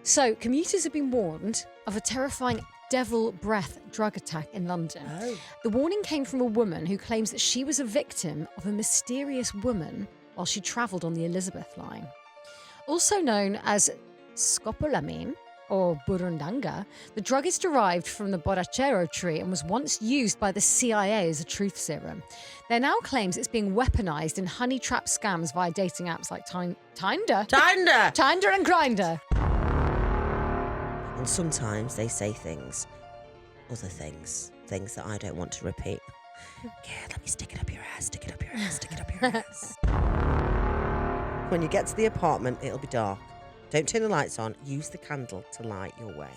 So, commuters have been warned of a terrifying devil breath drug attack in London. Oh. The warning came from a woman who claims that she was a victim of a mysterious woman while she travelled on the Elizabeth line. Also known as scopolamine or burundanga, the drug is derived from the borrachero tree and was once used by the CIA as a truth serum. There now claims it's being weaponized in honey trap scams via dating apps like Tinder and Grindr. And sometimes they say other things that I don't want to repeat. Yeah, let me stick it up your ass, stick it up your ass, stick it up your ass. When you get to the apartment, it'll be dark. Don't turn the lights on. Use the candle to light your way.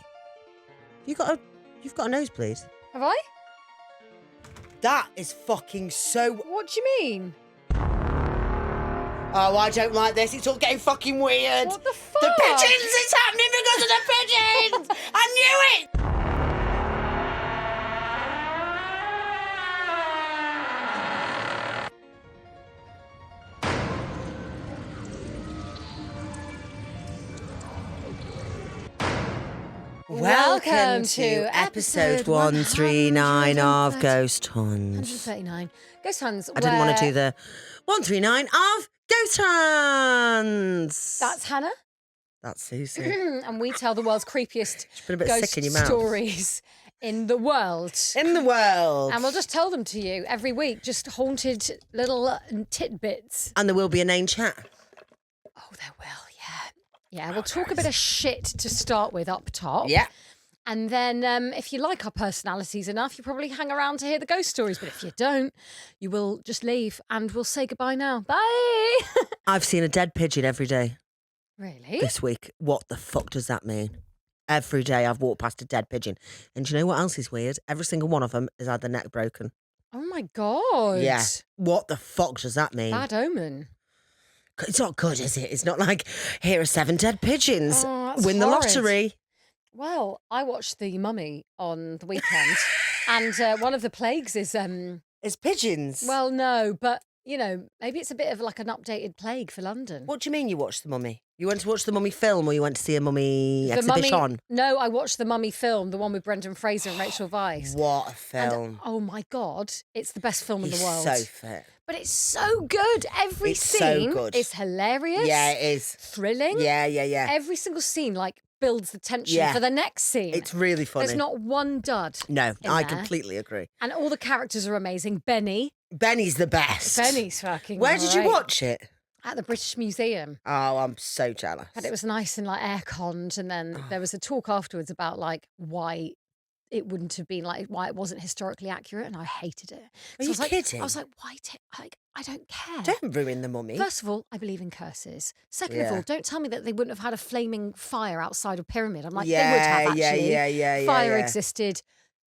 You've got a nosebleed. Have I? That is fucking so... What do you mean? Oh, I don't like this. It's all getting fucking weird. What the fuck? The pigeons! It's happening because of the pigeons! I knew it! Welcome to episode 139 of Ghost Huns. 139. Ghost Huns. I didn't want to do the 139 of Ghost Huns. That's Hannah. That's Suzie. And we tell the world's creepiest She's been a bit ghost sick in your mouth. stories in the world. In the world. And we'll just tell them to you every week, just haunted little tidbits. And there will be a name chat. Oh, there will, yeah. Yeah, we'll talk a bit of shit to start with up top. Yeah. And then if you like our personalities enough, you probably hang around to hear the ghost stories. But if you don't, you will just leave and we'll say goodbye now. Bye. I've seen a dead pigeon every day Really? this week. What the fuck does that mean? Every day I've walked past a dead pigeon. And do you know what else is weird? Every single one of them has had their neck broken. Oh, my God. Yeah. What the fuck does that mean? Bad omen. It's not good, is it? It's not like, here are 7 dead pigeons. Oh, that's Win the horrid. lottery. Well, I watched The Mummy on the weekend, and one of the plagues is It's pigeons. well, no, but you know, maybe it's a bit of like an updated plague for London. What do you mean you watched The Mummy? You went to watch The Mummy film or you went to see a Mummy The exhibition? Mummy, no, I watched the Mummy film, the one with Brendan Fraser and Rachel Weisz. What a And, film. oh my God, it's the best film in He's the world. so fit. But it's so good. Every It's so scene good. is hilarious. Yeah, it is. Thrilling. Yeah. Every single scene like builds the tension Yeah. for the next scene. It's really funny. There's not one dud. No, in I there. completely agree. And all the characters are amazing. Benny's the best. Benny's fucking Where did you great. watch it? At the British Museum. Oh, I'm so jealous. And it was nice and like air-conned. And then there was a talk afterwards about like why it wouldn't have been like, why it wasn't historically accurate. And I hated it. Are So you I was like, kidding? I was like, why? I don't care. Don't ruin the Mummy. First of all, I believe in curses. Second Yeah. of all, don't tell me that they wouldn't have had a flaming fire outside a pyramid. I'm like, yeah, they would have actually. yeah. Fire yeah. existed.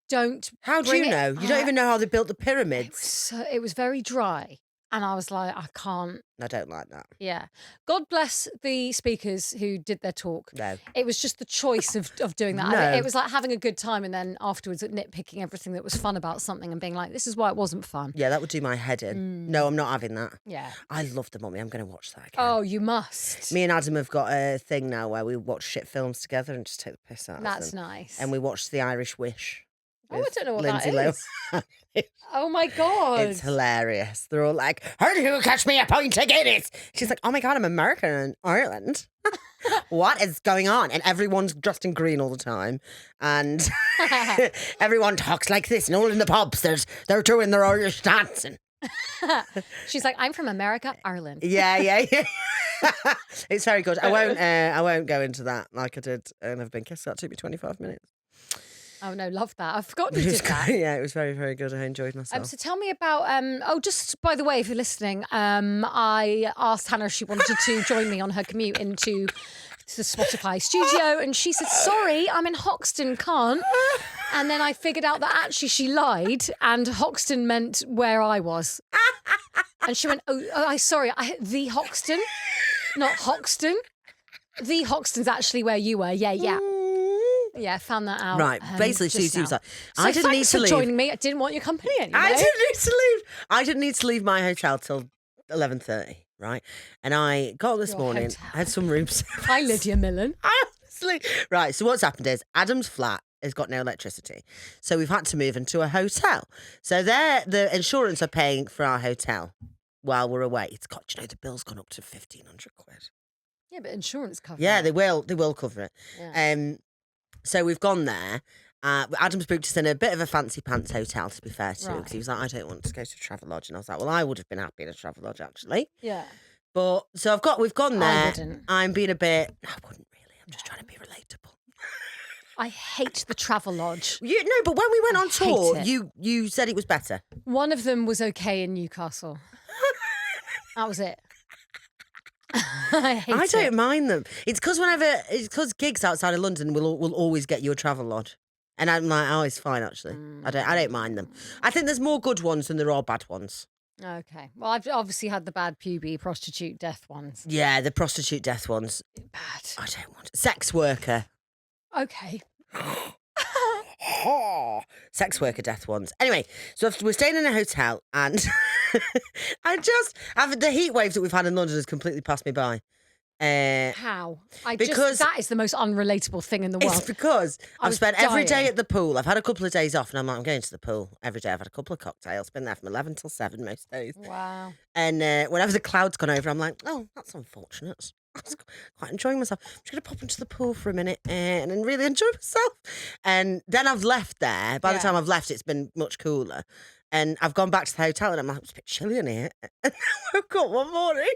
Don't. How do bring you it- know? You don't even know how they built the pyramids. It was very dry. And I was like, I can't. I don't like that. Yeah. God bless the speakers who did their talk. No. It was just the choice of doing that. No. It was like having a good time and then afterwards nitpicking everything that was fun about something and being like, this is why it wasn't fun. Yeah, that would do my head in. No, I'm not having that. Yeah. I love the Mummy. I'm going to watch that again. Oh, you must. Me and Adam have got a thing now where we watch shit films together and just take the piss out of That's them. nice. And we watched The Irish Wish. Oh, I with don't know what Lindsay that is. Lohan. Oh my God. It's hilarious. They're all like, how do you catch me a pint of Guinness? She's like, oh my God, I'm American and Ireland. What is going on? And everyone's dressed in green all the time. And everyone talks like this. And all in the pubs, they're doing their Irish dancing. She's like, I'm from America, Ireland. Yeah. It's very good. I won't go into that like I did and I've been kissed. That took me 25 minutes. Oh no, love that. I forgot you It did was that. great. Yeah, it was very, very good. I enjoyed myself. So tell me about, just by the way, if you're listening, I asked Hannah if she wanted to join me on her commute into the Spotify studio and she said, sorry, I'm in Hoxton, can't. And then I figured out that actually she lied and Hoxton meant where I was. And she went, sorry, the Hoxton, not Hoxton. The Hoxton's actually where you were. Yeah. Yeah, I found that out. Right, basically, just Suzie was now. like, So I didn't need thanks to for leave. joining me. I didn't want your company anyway. I didn't need to leave my hotel till 11:30, right? And I got up this Your morning, hotel. I had some room service. Hi, Lydia Millen. Honestly. Right, so what's happened is Adam's flat has got no electricity. So we've had to move into a hotel. So the insurance are paying for our hotel while we're away. It's got, the bill's gone up to 1,500 quid. Yeah, but insurance covers Yeah, it. they will cover it. Yeah. So we've gone there. Adam's booked us in a bit of a fancy pants hotel, to be fair to, because Right. he was like, I don't want to go to a Travelodge. And I was like, well, I would have been happy in a Travelodge, actually. Yeah. But, so we've gone there. I wouldn't. I'm being a bit, I wouldn't really. I'm just trying to be relatable. I hate the Travelodge. No, but when we went on tour, it. you said it was better. One of them was okay in Newcastle. That was it. I hate it. I don't mind them. It's because gigs outside of London will always get you a Travelodge. And I'm like, oh, it's fine, actually. I don't mind them. I think there's more good ones than there are bad ones. Okay. Well, I've obviously had the bad puby prostitute death ones. Yeah, the prostitute death ones. Bad. I don't want it. Sex worker. Okay. Sex worker death ones. Anyway, so we're staying in a hotel and the heat waves that we've had in London has completely passed me by. How? That is the most unrelatable thing in the world. It's because I've spent every day dying. at the pool. I've had a couple of days off and I'm like, I'm going to the pool every day. I've had a couple of cocktails, been there from 11 till 7 most days. Wow. And whenever the cloud's gone over, I'm like, oh, that's unfortunate. I was quite enjoying myself. I'm just going to pop into the pool for a minute and then really enjoy myself. And then I've left there. By the time I've left, it's been much cooler. And I've gone back to the hotel and I'm like, it's a bit chilly in here. And I woke up one morning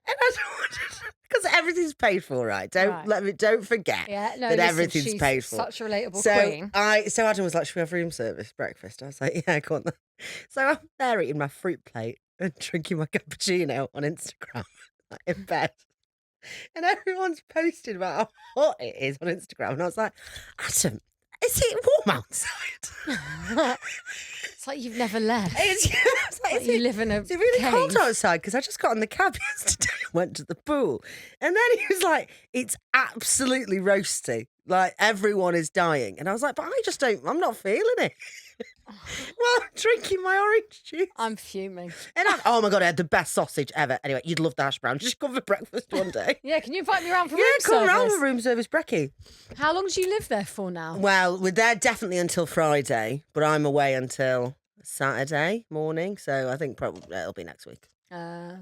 and I don't want to, because everything's paid for, right? Don't forget that everything's she's paid for. Such a relatable So queen. So Adam was like, should we have room service breakfast? I was like, yeah, go on then. So I'm there eating my fruit plate and drinking my cappuccino on Instagram in bed. And everyone's posted about how hot it is on Instagram. And I was like, Adam, is it warm outside? It's like you've never left. It's like, You live in a It's really cave. cold outside because I just got on the cab yesterday and went to the pool. And then he was like, it's absolutely roasty. Like, everyone is dying. And I was like, but I'm not feeling it. Well, I'm drinking my orange juice. I'm fuming. And oh my God, I had the best sausage ever. Anyway, you'd love the hash brown. Just come for breakfast one day. Yeah, can you invite me around for room Come service? around for room service brekkie. How long do you live there for now? Well, we're there definitely until Friday, but I'm away until Saturday morning, so I think probably it'll be next week. I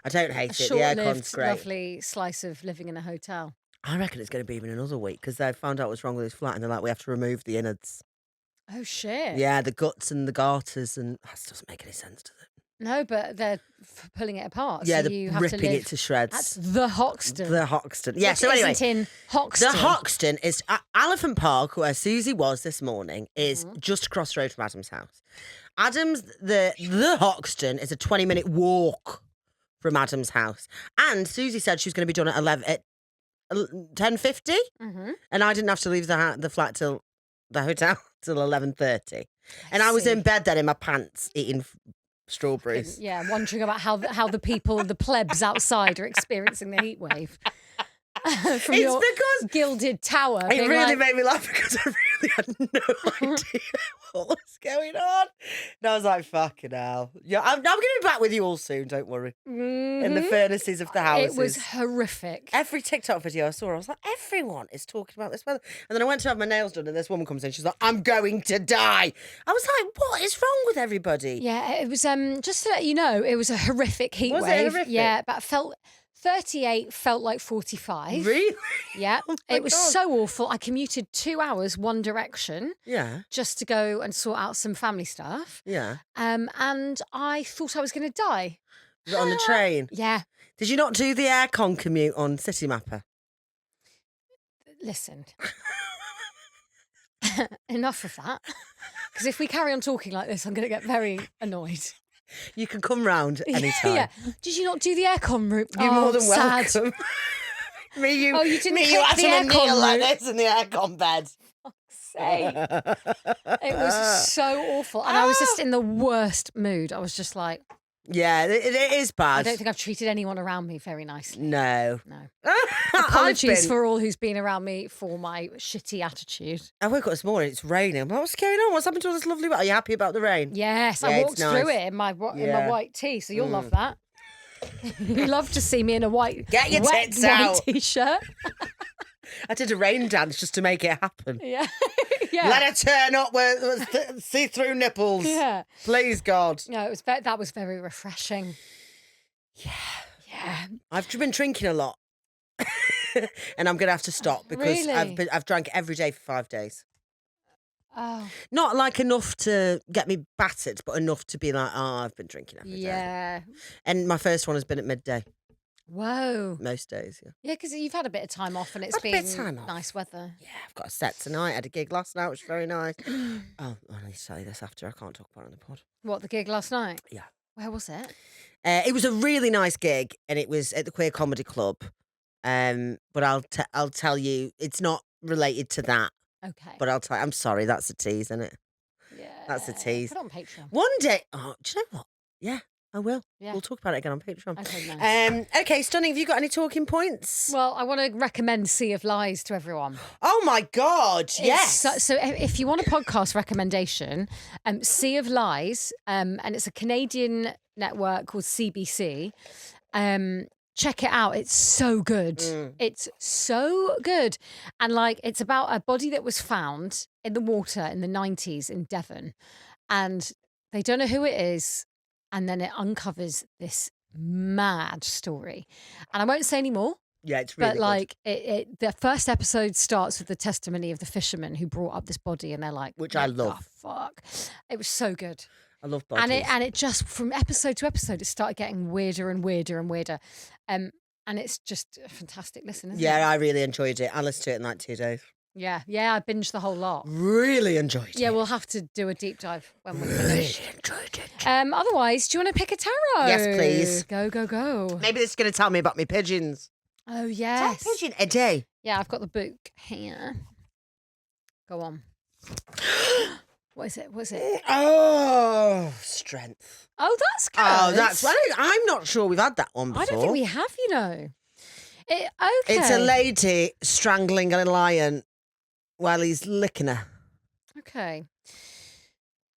don't hate it. The aircon's short-lived, great. lovely slice of living in a hotel. I reckon it's going to be even another week because they found out what's wrong with his flat and they're like, we have to remove the innards. Oh, shit. Yeah, the guts and the garters, and that doesn't make any sense to them. No, but they're pulling it apart. Yeah, so they're you have ripping to live. it to shreds. That's the Hoxton. The Hoxton. Yeah, Which so anyway. isn't in Hoxton. The Hoxton is Elephant Park, where Suzie was this morning, is just across the road from Adam's house. The Hoxton is a 20-minute walk from Adam's house. And Suzie said she was going to be done at 10:50, and I didn't have to leave the flat till the hotel till 11:30. And I was in bed then in my pants eating strawberries. Yeah, wondering about how the people, the plebs outside are experiencing the heat wave. From your because gilded tower. it really made me laugh because I really had no idea what was going on. And I was like, fucking hell. Yeah, I'm going to be back with you all soon, don't worry. In the furnaces of the houses. It was horrific. Every TikTok video I saw, I was like, everyone is talking about this weather. And then I went to have my nails done and this woman comes in, she's like, I'm going to die. I was like, what is wrong with everybody? Yeah, it was, just to let you know, it was a horrific heat Was it wave. horrific? Yeah, but 38 felt like 45. Really? Yeah. Oh my It was God. so awful. I commuted 2 hours one direction Yeah, just to go and sort out some family stuff. yeah. And I thought I was going to die. Was it on the train? Yeah. Did you not do the aircon commute on City Mapper? Listen. Enough of that. Because if we carry on talking like this, I'm going to get very annoyed. You can come round anytime. Yeah. Did you not do the aircon route? You're more than sad. welcome. you Oh, you didn't me, you click had the to aircon kneel like route. this in the aircon bed. Say. It was so awful. And I was just in the worst mood. I was just like, Yeah, it is bad. I don't think I've treated anyone around me very nicely. No. No. I've Apologies been- for all who's been around me for my shitty attitude. I woke up this morning, it's raining. I'm like, what's going on? What's happened to all this lovely weather? Are you happy about the rain? Yes, Yeah, I it's walked through nice. it in my Yeah. white tee, so you'll love that. You love to see me in a white, Get your wet tits white out. t-shirt. I did a rain dance just to make it happen. Yeah. Yeah. Let her turn up with see-through nipples. Yeah. Please, God. No, that was very refreshing. Yeah. Yeah. I've been drinking a lot. And I'm going to have to stop because Really? I've drank every day for 5 days. Oh. Not like enough to get me battered, but enough to be like, oh, I've been drinking every day. Yeah. And my first one has been at midday. Whoa. Most days, yeah. Yeah, because you've had a bit of time off and it's Had a been bit of time off. nice weather. Yeah, I've got a set tonight. I had a gig last night, which was very nice. Oh, I need to tell you this after. I can't talk about it on the pod. What, the gig last night? Yeah. Where was it? It was a really nice gig, and it was at the Queer Comedy Club. But I'll tell you, it's not related to that. Okay. But I'm sorry, that's a tease, isn't it? Yeah. That's a tease. Put it on Patreon. One day, oh, do you know what? Yeah, I will. Yeah. We'll talk about it again on Patreon. Okay, nice. Okay, Stunning, have you got any talking points? Well, I want to recommend Sea of Lies to everyone. Oh my God, yes. So if you want a podcast recommendation, Sea of Lies, and it's a Canadian network called CBC. Check it out. It's so good. It's so good. And like, it's about a body that was found in the water in the 90s in Devon. And they don't know who it is. And then it uncovers this mad story. And I won't say any more. Yeah, it's really But like, the first episode starts with the testimony of the fisherman who brought up this body. And they're like, Which I love. The fuck. It was so good. I love bodies. And it just, from episode to episode, it started getting weirder and weirder and weirder. And it's just a fantastic listen, isn't it? Yeah, I really enjoyed it. I listened to it in like 2 days. Yeah, I binged the whole lot. Really enjoyed it. Yeah, we'll have to do a deep dive when we Really finish. enjoyed it. Otherwise, do you want to pick a tarot? Yes, please. Go, go, go. Maybe this is going to tell me about my pigeons. Oh, yes. Tell pigeon a day. Yeah, I've got the book here. Go on. What is it? Oh, strength. Oh, that's good. Oh, that's. I'm not sure we've had that one before. I don't think we have, you know. Okay. It's a lady strangling a lion while he's licking her. Okay.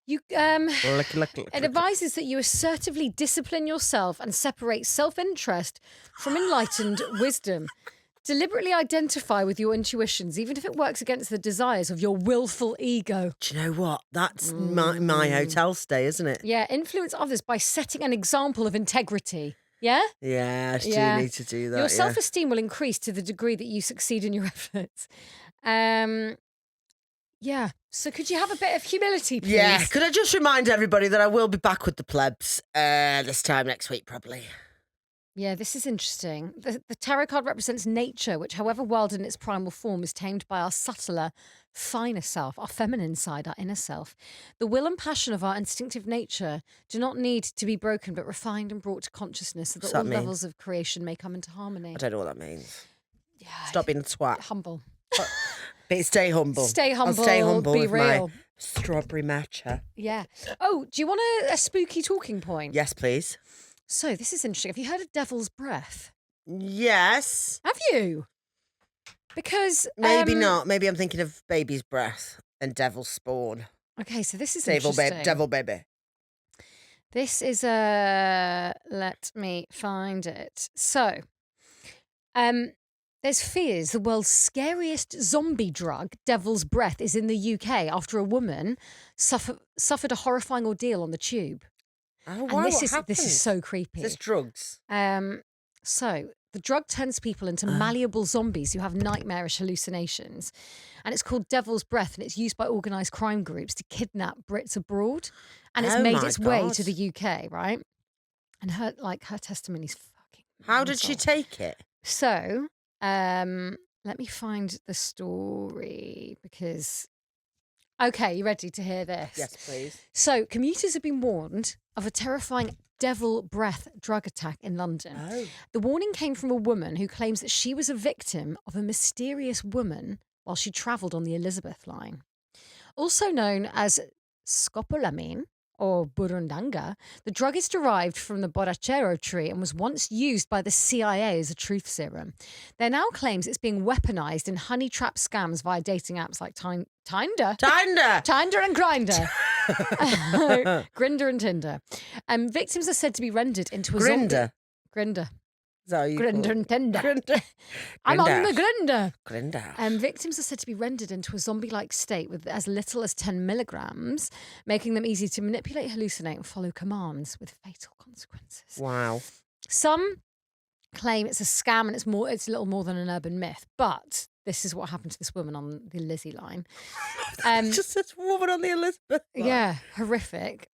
You Lick. It advises that you assertively discipline yourself and separate self-interest from enlightened wisdom. Deliberately identify with your intuitions, even if it works against the desires of your willful ego. Do you know what? That's my hotel stay, isn't it? Yeah, influence others by setting an example of integrity. Yeah? Yeah, I do need to do that. Your self-esteem will increase to the degree that you succeed in your efforts. Yeah. So could you have a bit of humility, please? Yeah. Could I just remind everybody that I will be back with the plebs this time next week, probably. Yeah, this is interesting. The tarot card represents nature, which, however wild in its primal form, is tamed by our subtler, finer self, our feminine side, our inner self. The will and passion of our instinctive nature do not need to be broken, but refined and brought to consciousness so that all levels of creation may come into harmony. I don't know what that means. Yeah, Stop being a twat. humble. But stay humble. Stay humble. I'll stay humble be with real. my strawberry matcha. Yeah. Oh, do you want a spooky talking point? Yes, please. So this is interesting. Have you heard of Devil's Breath? Yes. Have you? Because Maybe not. Maybe I'm thinking of baby's breath and devil's spawn. Okay, so this is Devil interesting. devil baby. This is let me find it. So, there's fears the world's scariest zombie drug, Devil's Breath, is in the UK after a woman suffered a horrifying ordeal on the tube. Oh, And wow, this what is so creepy. Is this drugs? So the drug turns people into malleable zombies who have nightmarish hallucinations. And it's called Devil's Breath, and it's used by organised crime groups to kidnap Brits abroad. And it's made its way to the UK, right? And her testimony's fucking How did she mental. take it? So, let me find the story because... Okay, you ready to hear this? Yes, please. So, commuters have been warned of a terrifying Devil Breath drug attack in London. Oh. The warning came from a woman who claims that she was a victim of a mysterious woman while she travelled on the Elizabeth line. Also known as scopolamine or burundanga, the drug is derived from the borrachero tree and was once used by the CIA as a truth serum. There now claims it's being weaponized in honey trap scams via dating apps like Tinder and Grindr. Grindr and Tinder. Victims are said to be rendered into a Grinder. Grinder. Is that how you Grinder call and it? tender. Grinder. I'm on the Grinder. grinder. Grinder. Victims are said to be rendered into a zombie-like state with as little as 10 milligrams, making them easy to manipulate, hallucinate, and follow commands with fatal consequences. Wow. Some claim it's a scam and it's a little more than an urban myth, but this is what happened to this woman on the Lizzie line. Just this woman on the Elizabeth line. Yeah, horrific.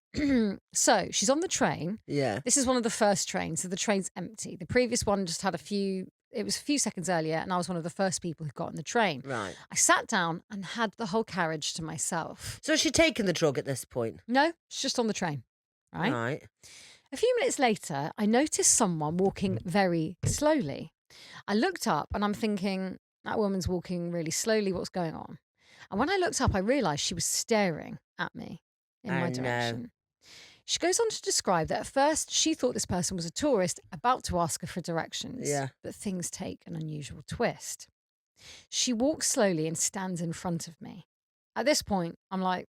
So she's on the train. Yeah. This is one of the first trains, so the train's empty. The previous one just had it was a few seconds earlier, and I was one of the first people who got on the train. Right. I sat down and had the whole carriage to myself. So has she taken the drug at this point? No, it's just on the train. Right? Right. A few minutes later, I noticed someone walking very slowly. I looked up and I'm thinking, that woman's walking really slowly. What's going on? And when I looked up, I realised she was staring at me in my direction. No. She goes on to describe that at first she thought this person was a tourist about to ask her for directions. Yeah. But things take an unusual twist. She walks slowly and stands in front of me. At this point, I'm like,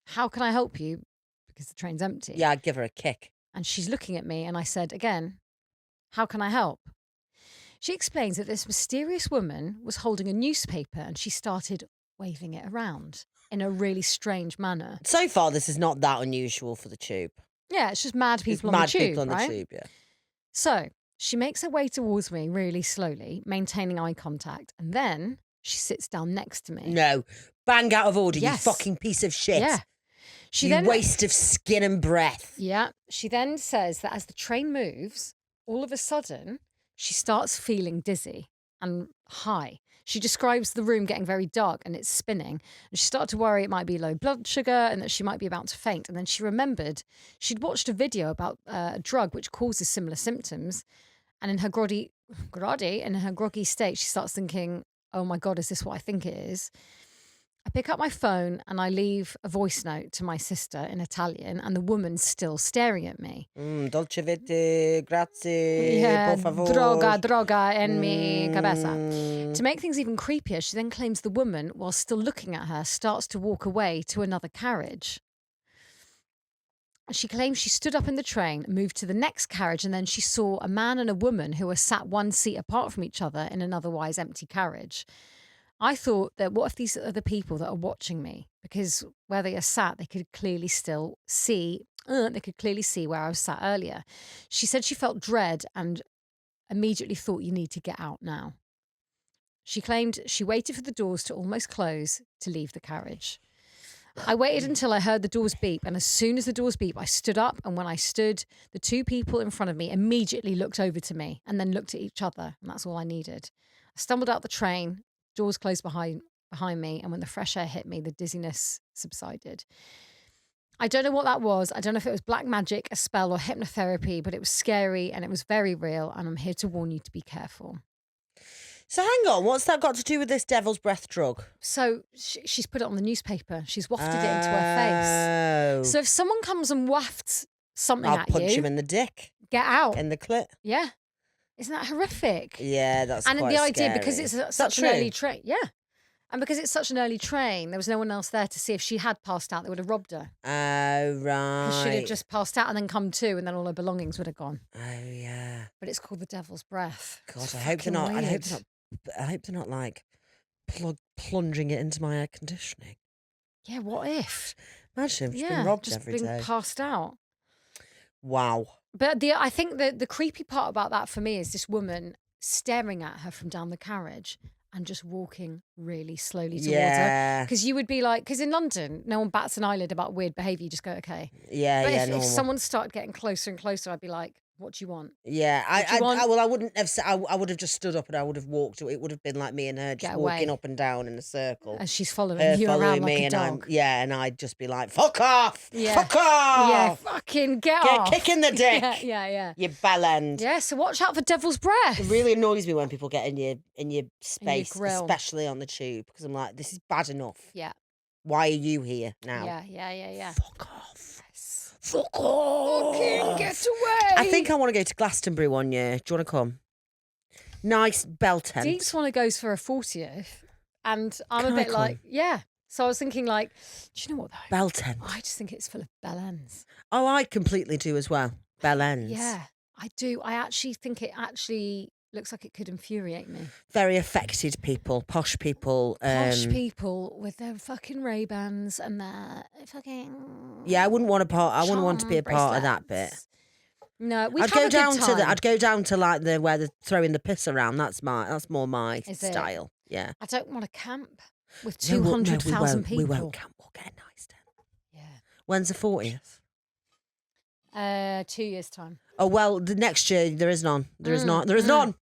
how can I help you? Because the train's empty. Yeah, I'd give her a kick. And she's looking at me and I said, again, how can I help? She explains that this mysterious woman was holding a newspaper and she started waving it around in a really strange manner. So far, this is not that unusual for the tube. Yeah, it's just mad people It's on mad the tube, people on right? the tube, yeah. So she makes her way towards me really slowly, maintaining eye contact. And then she sits down next to me. No. Bang out of order, Yes. you fucking piece of shit. Yeah. She You then waste of skin and breath. Yeah. She then says that as the train moves, all of a sudden, she starts feeling dizzy and high. She describes the room getting very dark and it's spinning. And she started to worry it might be low blood sugar and that she might be about to faint. And then she remembered she'd watched a video about a drug which causes similar symptoms. And in her groggy state, she starts thinking, oh my God, is this what I think it is? I pick up my phone and I leave a voice note to my sister in Italian, and the woman's still staring at me. Dolce vite, grazie, Yeah, por favor. droga en mi cabeza. To make things even creepier, she then claims the woman, while still looking at her, starts to walk away to another carriage. She claims she stood up in the train, moved to the next carriage, and then she saw a man and a woman who were sat one seat apart from each other in an otherwise empty carriage. I thought that what if these are the people that are watching me? Because where they are sat, they could clearly still see. They could clearly see where I was sat earlier. She said she felt dread and immediately thought, you need to get out now. She claimed she waited for the doors to almost close to leave the carriage. I waited until I heard the doors beep, and as soon as the doors beep, I stood up, and when I stood, the two people in front of me immediately looked over to me and then looked at each other, and that's all I needed. I stumbled out the train. Doors closed behind me, and when the fresh air hit me, the dizziness subsided. I don't know what that was. I don't know if it was black magic, a spell, or hypnotherapy, but it was scary and it was very real, and I'm here to warn you to be careful. So hang on, what's that got to do with this devil's breath drug? So she's put it on the newspaper. She's wafted it into her face. So if someone comes and wafts something I'll at punch you, him in the dick. get out. In the clit. Yeah. Isn't that horrific? Yeah, that's and quite the idea, scary. because it's such an early train. Yeah. And because it's such an early train, there was no one else there to see if she had passed out. They would have robbed her. Oh, right. She'd have just passed out and then come to, and then all her belongings would have gone. Oh, yeah. But it's called the devil's breath. God, I hope they're not. I hope they're not like plunging it into my air conditioning. Yeah, what if? Imagine she's been robbed just every being day. Passed out. Wow. But I think the creepy part about that for me is this woman staring at her from down the carriage and just walking really slowly towards her. Because you would be like, because in London, no one bats an eyelid about weird behaviour. You just go, okay. Yeah, but if someone started getting closer and closer, I'd be like, what do you want? Yeah, I wouldn't have. I would have just stood up and I would have walked. It would have been like me and her just walking up and down in a circle. And she's following you around like a dog. And I'd just be like, "Fuck off! Yeah. Fuck off! Yeah, fucking get off! Kick in the dick! yeah. You bell end. Yeah, so watch out for devil's breath. It really annoys me when people get in your space, grill. especially on the tube, because I'm like, this is bad enough. Yeah. Why are you here now? Yeah. Fuck off. Fuck off. Fucking get away. I think I want to go to Glastonbury one year. Do you want to come? Nice bell tent. Deeks want to go for a 40th, and I'm Can a I bit come? like, yeah. So I was thinking, like, do you know what though? Bell tent. I just think it's full of bell ends. Oh, I completely do as well. Bell ends. Yeah. I do. I actually think it actually looks like it could infuriate me. Very affected people, posh people. Posh people with their fucking Ray-Bans and their fucking Yeah, I wouldn't want to be a part of that bit. No, we'd I'd have go a down good to time. I'd go down to like where they're throwing the piss around. That's more my Is it? style. Yeah. I don't want to camp with No, 200,000 people. We won't camp. We'll get a nice tent. Yeah. When's the 40th? 2 years' time. Oh well, the next year there is none. There is not. There is none.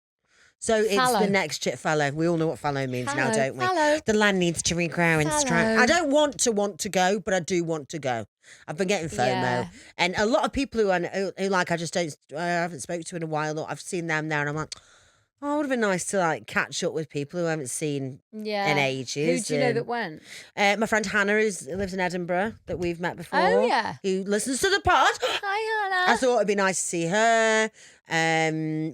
So it's Fallow. the next year. Fallow. We all know what fallow means now, Fallow. don't we? Fallow. The land needs to regrow and strike. Fallow. I don't want to go, but I do want to go. I've been getting FOMO, Yeah. and a lot of people who like I just don't. I haven't spoken to in a while. Or I've seen them there, and I'm like, oh, it would have been nice to like catch up with people who I haven't seen in ages. Who do you know that went? My friend Hannah, who lives in Edinburgh, that we've met before. Oh, yeah. Who listens to the pod. Hi, Hannah. I thought it'd be nice to see her.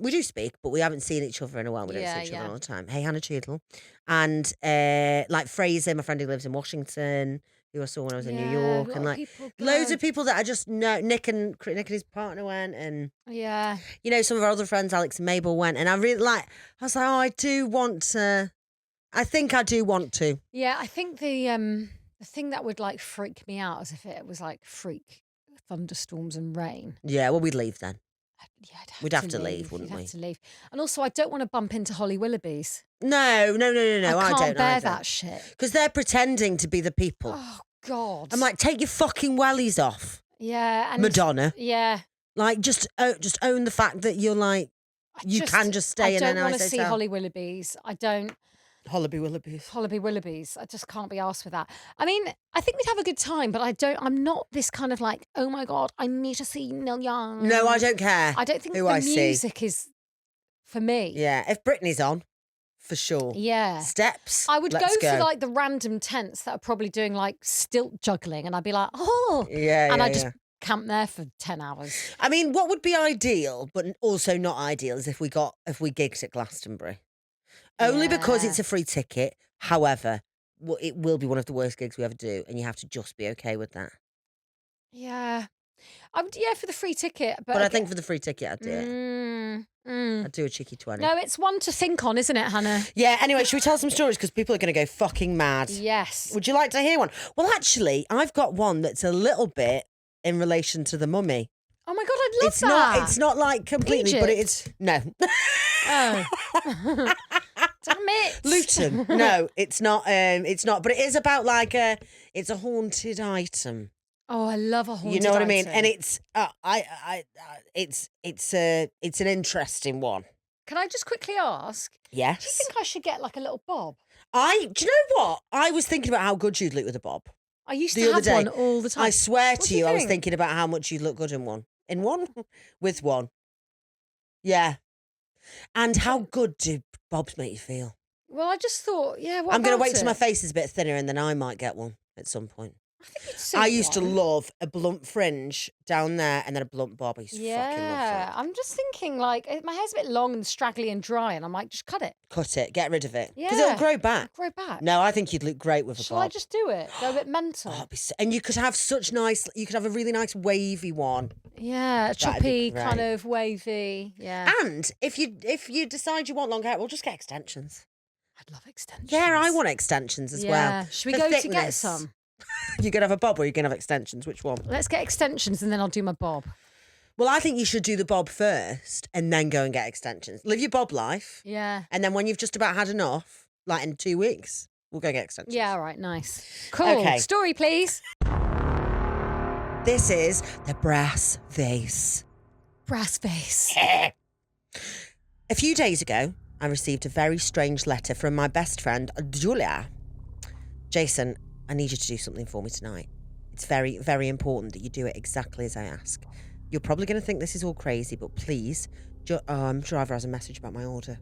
We do speak, but we haven't seen each other in a while. We don't see each other all the time. Hey, Hannah Cheadle. And like Fraser, my friend who lives in Washington, who I saw when I was in New York. And like loads of people that I just know. Nick and his partner went. And you know, some of our other friends, Alex and Mabel, went. And I really I was like, oh, I do want to. I think I do want to. Yeah, I think the thing that would like freak me out is if it was like freak thunderstorms and rain. Yeah, well, we'd leave then. Yeah, we'd have to leave, wouldn't we? Have to leave. And also, I don't want to bump into Holly Willoughbys. No. I I can't don't bear that shit. Because they're pretending to be the people. Oh God! I'm like, take your fucking wellies off. Yeah, and Madonna. Yeah, like just own the fact that you're like you can just stay in a nice hotel. I don't want to see Holly Willoughbys. I don't. Holly Willoughbys. I just can't be arsed with that. I mean, I think we'd have a good time, but I'm not this kind of like, oh my God, I need to see Neil Young. No, I don't care. I don't think who the I music is for me. Yeah, if Britney's on, for sure. Yeah. Steps. I would go go for like the random tents that are probably doing like stilt juggling, and I'd be like, oh. Yeah, and I'd just camp there for 10 hours. I mean, what would be ideal, but also not ideal, is if we gigged at Glastonbury. Only because it's a free ticket. However, it will be one of the worst gigs we ever do, and you have to just be okay with that. Yeah. For the free ticket. But I think for the free ticket, I'd do it. I'd do a cheeky 20. No, it's one to think on, isn't it, Hannah? Yeah, anyway, should we tell some stories? Because people are going to go fucking mad. Yes. Would you like to hear one? Well, actually, I've got one that's a little bit in relation to the mummy. Oh my God, I'd love that. It's not like completely, Egypt. but it's... No. Oh. Damn it. Luton. No, it's not. It's not. But it is about like it's a haunted item. Oh, I love a haunted item. You know what I mean? And it's it's an interesting one. Can I just quickly ask? Yes. Do you think I should get like a little bob? Do you know what? I was thinking about how good you'd look with a bob. I used to have one all the time. I swear What to do you you, I was think? thinking about how much you'd look good in one. In one? With one. Yeah. And how good do bobs make you feel? Well, I just thought, what I'm going to about wait till it? my face is a bit thinner and then I might get one at some point. I think you'd suit I used to one. love a blunt fringe down there and then a blunt bob. I used to fucking love that. I'm just thinking like my hair's a bit long and straggly and dry, and I'm like, just cut it. Cut it, get rid of it. Because Yeah. it'll grow back. Grow back. No, I think you'd look great with a Shall bob. I just do it? Go a bit mental. Oh, it'd be and you could have you could have a really nice wavy one. Yeah, That'd be choppy, great. kind of wavy. Yeah. And if you decide you want long hair, we'll just get extensions. I'd love extensions. Yeah, I want extensions as well. Should we For go to get thickness. some? You're going to have a bob or you're going to have extensions? Which one? Let's get extensions and then I'll do my bob. Well, I think you should do the bob first and then go and get extensions. Live your bob life. Yeah. And then when you've just about had enough, like in 2 weeks, we'll go get extensions. Yeah, all right, nice. Cool. Okay. Story, please. This is the Brass Vase. Brass Vase. A few days ago, I received a very strange letter from my best friend, Julia. Jason, I need you to do something for me tonight. It's very, very important that you do it exactly as I ask. You're probably going to think this is all crazy, but please, driver has a message about my order.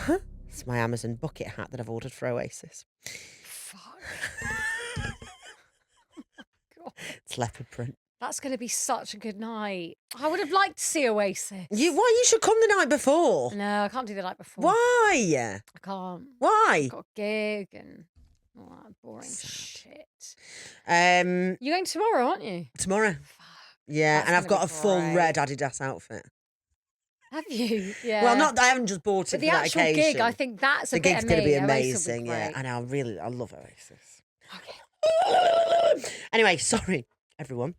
No. It's my Amazon bucket hat that I've ordered for Oasis. Fuck. God. It's leopard print. That's going to be such a good night. I would have liked to see Oasis. You should come the night before. No, I can't do the night before. Why? I can't. Why? I've got a gig and all that boring Sad. shit. Um, You're going tomorrow, aren't you? tomorrow. Fuck. Yeah, That's and I've gonna got be a full great. red Adidas outfit. Have you? Yeah. Well, I haven't just bought it But for the that actual occasion. gig, I think that's a The bit gig's of going to me. be Oasis will amazing, be yeah. great. And I love Oasis. Okay. Anyway, sorry, everyone.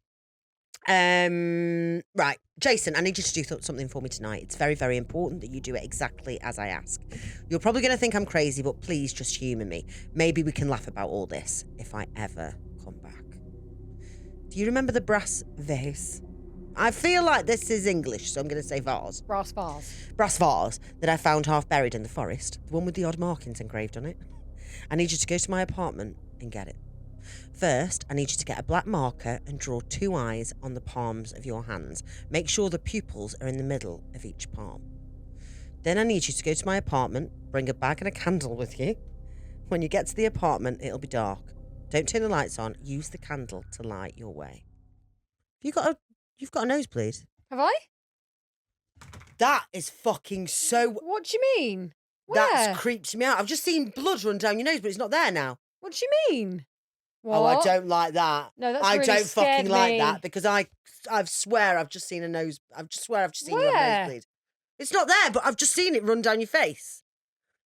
Right, Jason, I need you to do something for me tonight. It's very, very important that you do it exactly as I ask. You're probably going to think I'm crazy, but please just humour me. Maybe we can laugh about all this if I ever come back. Do you remember the Brass Vase? I feel like this is English, so I'm going to say vase. Brass Vase. Brass vase that I found half buried in the forest. The one with the odd markings engraved on it. I need you to go to my apartment and get it. First, I need you to get a black marker and draw 2 eyes on the palms of your hands. Make sure the pupils are in the middle of each palm. Then I need you to go to my apartment, bring a bag and a candle with you. When you get to the apartment, it'll be dark. Don't turn the lights on. Use the candle to light your way. You've got a nosebleed. Have I? That is fucking so... What do you mean? Where? That's creeped me out. I've just seen blood run down your nose, but it's not there now. What do you mean? What? Oh, I don't like that. No, that's I really don't scared fucking like me. that because I swear I've just seen a nose. I just swear I've just seen your Where? nosebleed. It's not there, but I've just seen it run down your face.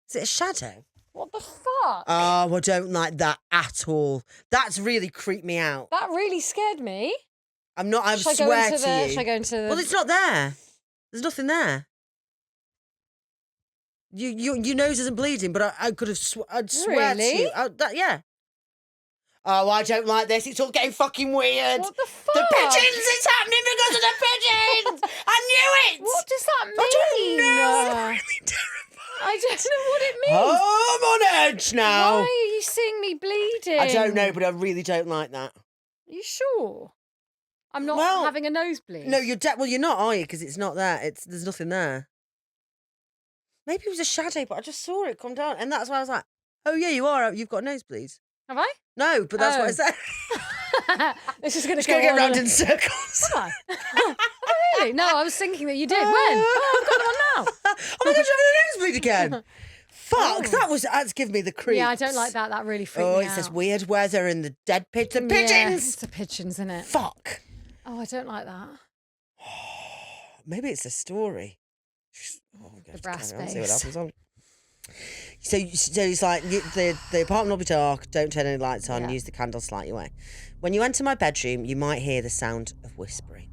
Is it a shadow? What the fuck? Oh, I don't like that at all. That's really creeped me out. That really scared me. I Should I go swear into to the? you. Should I go into the? Well, it's not there. There's nothing there. Your nose isn't bleeding, but I could have. I'd swear to Really? you. Yeah. Oh, I don't like this. It's all getting fucking weird. What the fuck? The pigeons! It's happening because of the pigeons! I knew it! What does that mean? I don't know. It's really terrifying. I don't know what it means. Oh, I'm on edge now. Why are you seeing me bleeding? I don't know, but I really don't like that. Are you sure? I'm not Well, having a nosebleed. No, well, you're not, are you? Because it's not there. There's nothing there. Maybe it was a shadow, but I just saw it come down, and that's why I was like, "Oh yeah, you are. You've got a nosebleed." Have I? No, but that's what I said. This is going to Just gonna get on round and- in circles. Have I? Oh, really? No, I was thinking that you did. When? Oh, I've got one now. Oh my god, you're having a nosebleed again. Fuck, that's giving me the creeps. Yeah, I don't like that. That really freaked Oh, me it's out. this weird weather and the dead pigeons. The Yeah, pigeons! it's the pigeons, isn't it? Fuck. Oh, I don't like that. Maybe it's a story. Oh, The Brass see what Vase. happens on. So it's like the apartment will be dark. Don't turn any lights on. Yeah. Use the candle to light your way. When you enter my bedroom, you might hear the sound of whispering.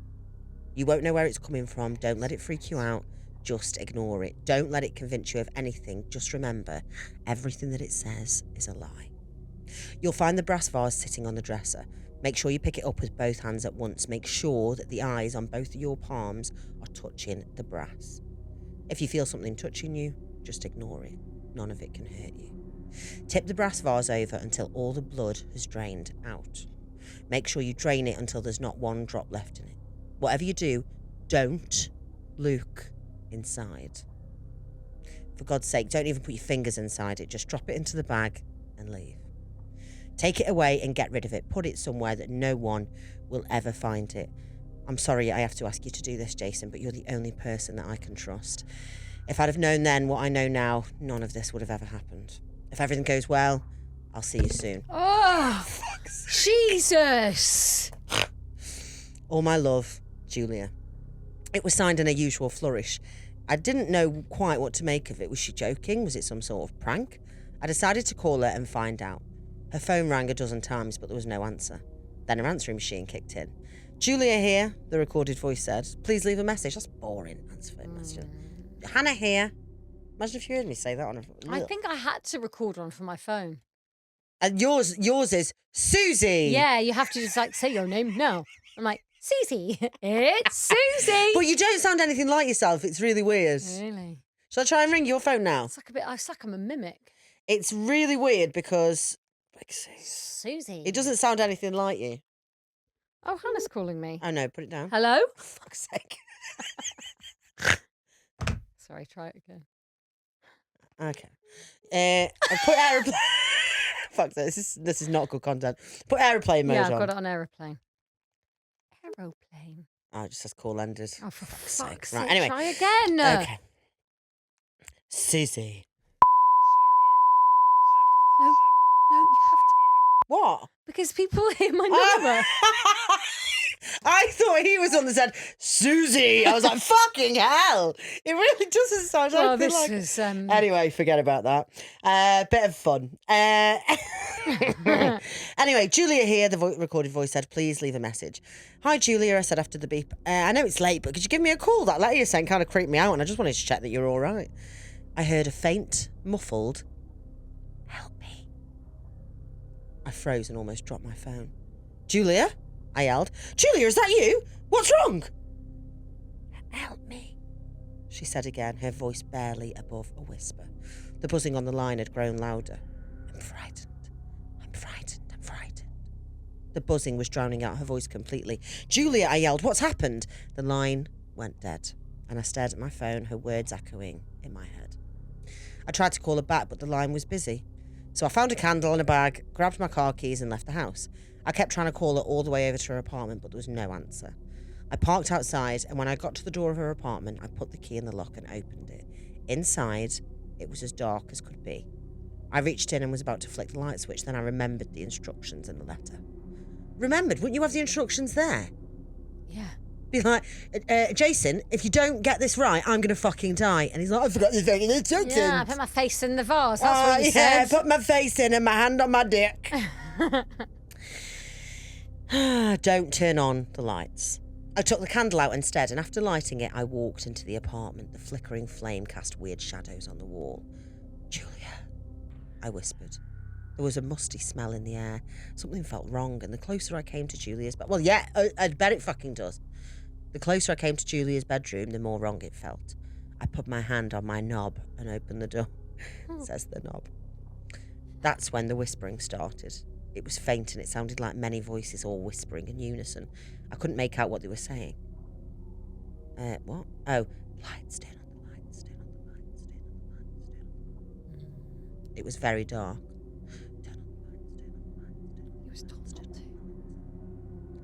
You won't know where it's coming from. Don't let it freak you out. Just ignore it. Don't let it convince you of anything. Just remember, everything that it says is a lie. You'll find the brass vase sitting on the dresser. Make sure you pick it up with both hands at once. Make sure that the eyes on both of your palms are touching the brass. If you feel something touching you, just ignore it. None of it can hurt you. Tip the brass vase over until all the blood has drained out. Make sure you drain it until there's not one drop left in it. Whatever you do, don't look inside. For God's sake, don't even put your fingers inside it. Just drop it into the bag and leave. Take it away and get rid of it. Put it somewhere that no one will ever find it. I'm sorry I have to ask you to do this, Jason, but you're the only person that I can trust. If I'd have known then what I know now, none of this would have ever happened. If everything goes well, I'll see you soon. Oh, Jesus. All my love, Julia. It was signed in a usual flourish. I didn't know quite what to make of it. Was she joking? Was it some sort of prank? I decided to call her and find out. Her phone rang a dozen times, but there was no answer. Then her answering machine kicked in. Julia here, the recorded voice said. Please leave a message. That's boring. Answer phone message. Hannah here. Imagine if you heard me say that on a... I think I had to record one from my phone. And yours is Suzie. Yeah, you have to just like say your name. No. I'm like, Suzie. It's Suzie. But you don't sound anything like yourself. It's really weird. Really? Shall I try and ring your phone now? It's like a bit, it's like I'm a mimic. It's really weird because... Suzie. It doesn't sound anything like you. Oh, Hannah's calling me. Oh no, put it down. Hello? For fuck's sake. Sorry, try it again. Okay. I put aeroplane. Fuck this is not good content. Put aeroplane mode Yeah, on. I've got it on aeroplane. Aeroplane. Oh, it just says call ended. Oh, for fuck's fuck's sake. Right, sake. anyway. Try again. Okay. Suzie. No, you have to. What? Because people hear my Oh. number. I thought he was on the said Suzie. I was like, fucking hell. It really doesn't sound Well, like this is... Anyway, forget about that. Bit of fun. Anyway, Julia here, the recorded voice said, please leave a message. Hi, Julia, I said after the beep. I know it's late, but could you give me a call? That letter you sent kind of creeped me out, and I just wanted to check that you're all right. I heard a faint, muffled, help me. I froze and almost dropped my phone. Julia? I yelled. Julia, is that you? What's wrong? Help me, she said again, her voice barely above a whisper. The buzzing on the line had grown louder. I'm frightened. I'm frightened. I'm frightened. The buzzing was drowning out her voice completely. Julia, I yelled, what's happened? The line went dead, and I stared at my phone, her words echoing in my head. I tried to call her back, but the line was busy. So I found a candle and a bag, grabbed my car keys and left the house. I kept trying to call her all the way over to her apartment, but there was no answer. I parked outside, and when I got to the door of her apartment, I put the key in the lock and opened it. Inside, it was as dark as could be. I reached in and was about to flick the light switch, then I remembered the instructions in the letter. Remembered? Wouldn't you have the instructions there? Yeah. Be like, Jason, if you don't get this right, I'm going to fucking die. And he's like, I forgot the fucking instructions. Yeah, I put my face in the vase. That's what you said. Put my face in and my hand on my dick. Don't turn on the lights. I took the candle out instead, and after lighting it, I walked into the apartment. The flickering flame cast weird shadows on the wall. Julia, I whispered. There was a musty smell in the air. Something felt wrong, and the closer I came to Julia's bed... Well, yeah, I bet it fucking does. The closer I came to Julia's bedroom, the more wrong it felt. I put my hand on my knob and opened the door, says the knob. That's when the whispering started. It was faint and it sounded like many voices all whispering in unison. I couldn't make out what they were saying. What? Oh, lights, turn on the lights, turn on the lights, turn on the lights, turn on the lights. It was very dark. Turn on the lights, turn on the lights, turn on the lights. He was told to.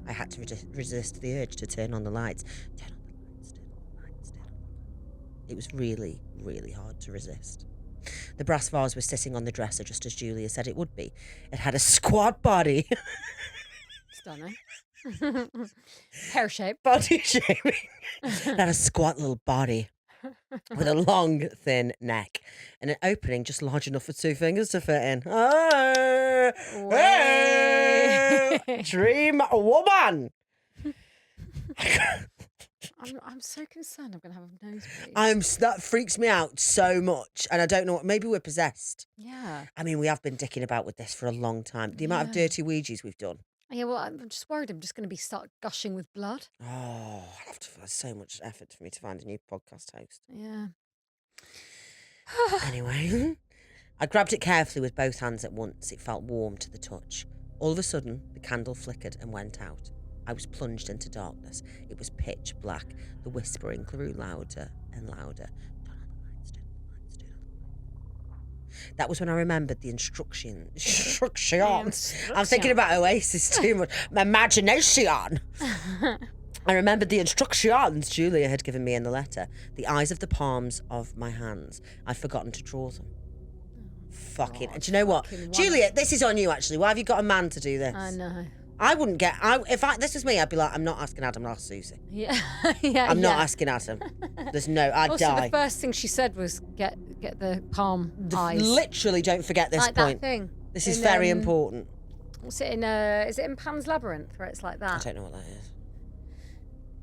I had to resist the urge to turn on the lights. Turn on the lights, turn on the lights, turn on the lights. It was really, really hard to resist. The brass vase was sitting on the dresser just as Julia said it would be. It had a squat body. Stunning. Hair shape. Body shaping. It had a squat little body with a long, thin neck and an opening just large enough for 2 fingers to fit in. Oh, hey, dream woman. I'm so concerned I'm going to have a nosebleed. That freaks me out so much, and I don't know. Maybe we're possessed. Yeah. I mean, we have been dicking about with this for a long time. The amount of dirty Ouijas we've done. Yeah, well, I'm just worried I'm just going to start gushing with blood. Oh, I'll have to find so much effort for me to find a new podcast host. Yeah. Anyway, I grabbed it carefully with both hands at once. It felt warm to the touch. All of a sudden, the candle flickered and went out. I was plunged into darkness. It was pitch black. The whispering grew louder and louder. Turn on the lights, turn on the lights, turn on the lights. That was when I remembered the instructions. I'm thinking about Oasis too much. My imagination. I remembered the instructions Julia had given me in the letter. The eyes of the palms of my hands. I'd forgotten to draw them. Fucking. And do you know what? Julia, this is on you actually. Why have you got a man to do this? I know. I wouldn't get... this was me, I'd be like, I'm not asking Adam, I'll ask Suzie. Yeah. Yeah. I'm not asking Adam. There's no... I'd also, die. The first thing she said was get the palm eyes. Literally don't forget this like point. That thing. This is very important. What's it in... is it in Pan's Labyrinth where it's like that? I don't know what that is.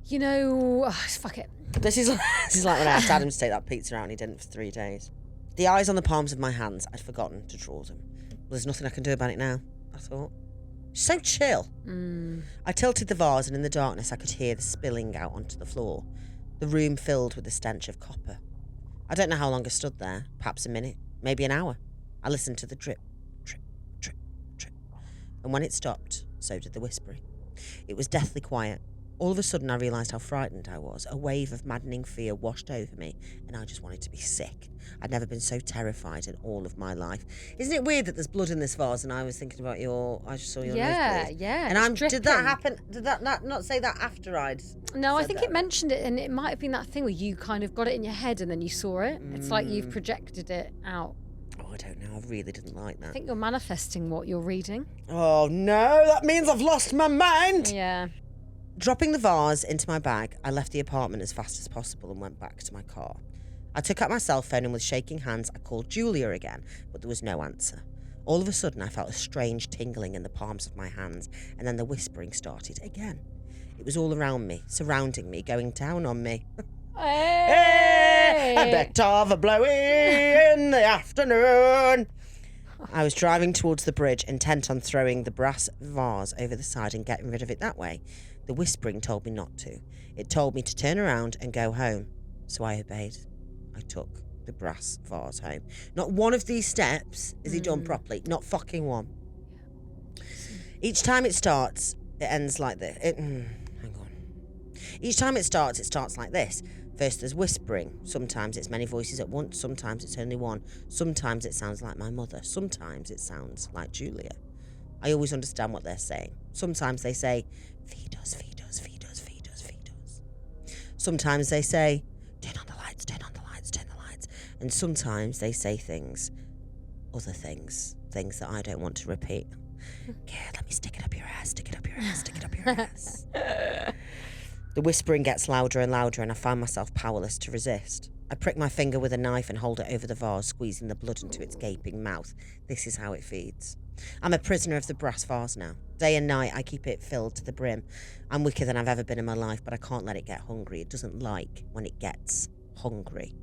You know... fuck it. This is like when I asked Adam to take that pizza out and he didn't for 3 days. The eyes on the palms of my hands, I'd forgotten to draw them. Well, there's nothing I can do about it now, I thought. So chill. I tilted the vase and in the darkness I could hear the spilling out onto the floor. The room filled with the stench of copper. I don't know how long I stood there, perhaps a minute, maybe an hour. I listened to the drip, drip, drip, drip. And when it stopped, so did the whispering. It was deathly quiet. All of a sudden I realised how frightened I was. A wave of maddening fear washed over me and I just wanted to be sick. I'd never been so terrified in all of my life. Isn't it weird that there's blood in this vase and I was thinking about I just saw your nosebleed. Yeah. And did that happen? Did that not say that after I'd No, I think it mentioned it and it might have been that thing where you kind of got it in your head and then you saw it. It's like you've projected it out. Oh, I don't know. I really didn't like that. I think you're manifesting what you're reading. Oh, no. That means I've lost my mind. Yeah. Dropping the vase into my bag, I left the apartment as fast as possible and went back to my car. I took out my cell phone and with shaking hands, I called Julia again, but there was no answer. All of a sudden, I felt a strange tingling in the palms of my hands, and then the whispering started again. It was all around me, surrounding me, going down on me. Hey, a bit of a blowy in the afternoon. I was driving towards the bridge, intent on throwing the brass vase over the side and getting rid of it that way. The whispering told me not to. It told me to turn around and go home. So I obeyed. I took the brass vase home. Not one of these steps is he done properly. Not fucking one. Each time it starts, it ends like this. Hang on. Each time it starts like this. First there's whispering. Sometimes it's many voices at once. Sometimes it's only one. Sometimes it sounds like my mother. Sometimes it sounds like Julia. I always understand what they're saying. Sometimes they say, feed us, feed us, feed us, feed us, feed us. Sometimes they say, turn on the lights, turn on the lights, turn the lights. And sometimes they say other things that I don't want to repeat. Yeah, let me stick it up your ass, stick it up your ass, stick it up your ass. The whispering gets louder and louder, and I find myself powerless to resist. I prick my finger with a knife and hold it over the vase, squeezing the blood into its gaping mouth. This is how it feeds. I'm a prisoner of the brass vase now. Day and night, I keep it filled to the brim. I'm weaker than I've ever been in my life, but I can't let it get hungry. It doesn't like when it gets hungry.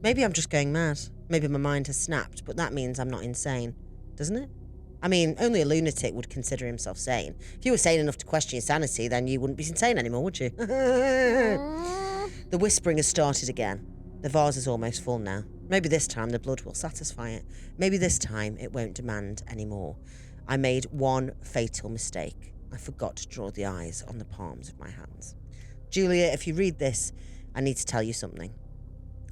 Maybe I'm just going mad. Maybe my mind has snapped, but that means I'm not insane, doesn't it? I mean, only a lunatic would consider himself sane. If you were sane enough to question your sanity, then you wouldn't be insane anymore, would you? The whispering has started again. The vase is almost full now. Maybe this time the blood will satisfy it. Maybe this time it won't demand any more. I made one fatal mistake. I forgot to draw the eyes on the palms of my hands. Julia, if you read this, I need to tell you something.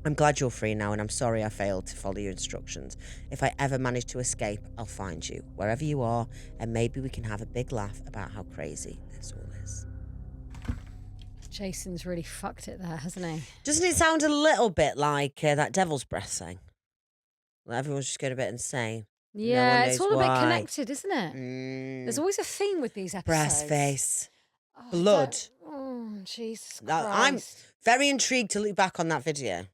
I'm glad you're free now, and I'm sorry I failed to follow your instructions. If I ever manage to escape, I'll find you, wherever you are, and maybe we can have a big laugh about how crazy this all is. Jason's really fucked it there, hasn't he? Doesn't it sound a little bit like that Devil's Breath thing? Well, everyone's just going a bit insane. Yeah, no it's all a bit connected, isn't it? There's Mm. always a theme with these episodes. Brass Vase. Oh, Blood. Oh, Jesus Now, Christ. I'm very intrigued to look back on that video.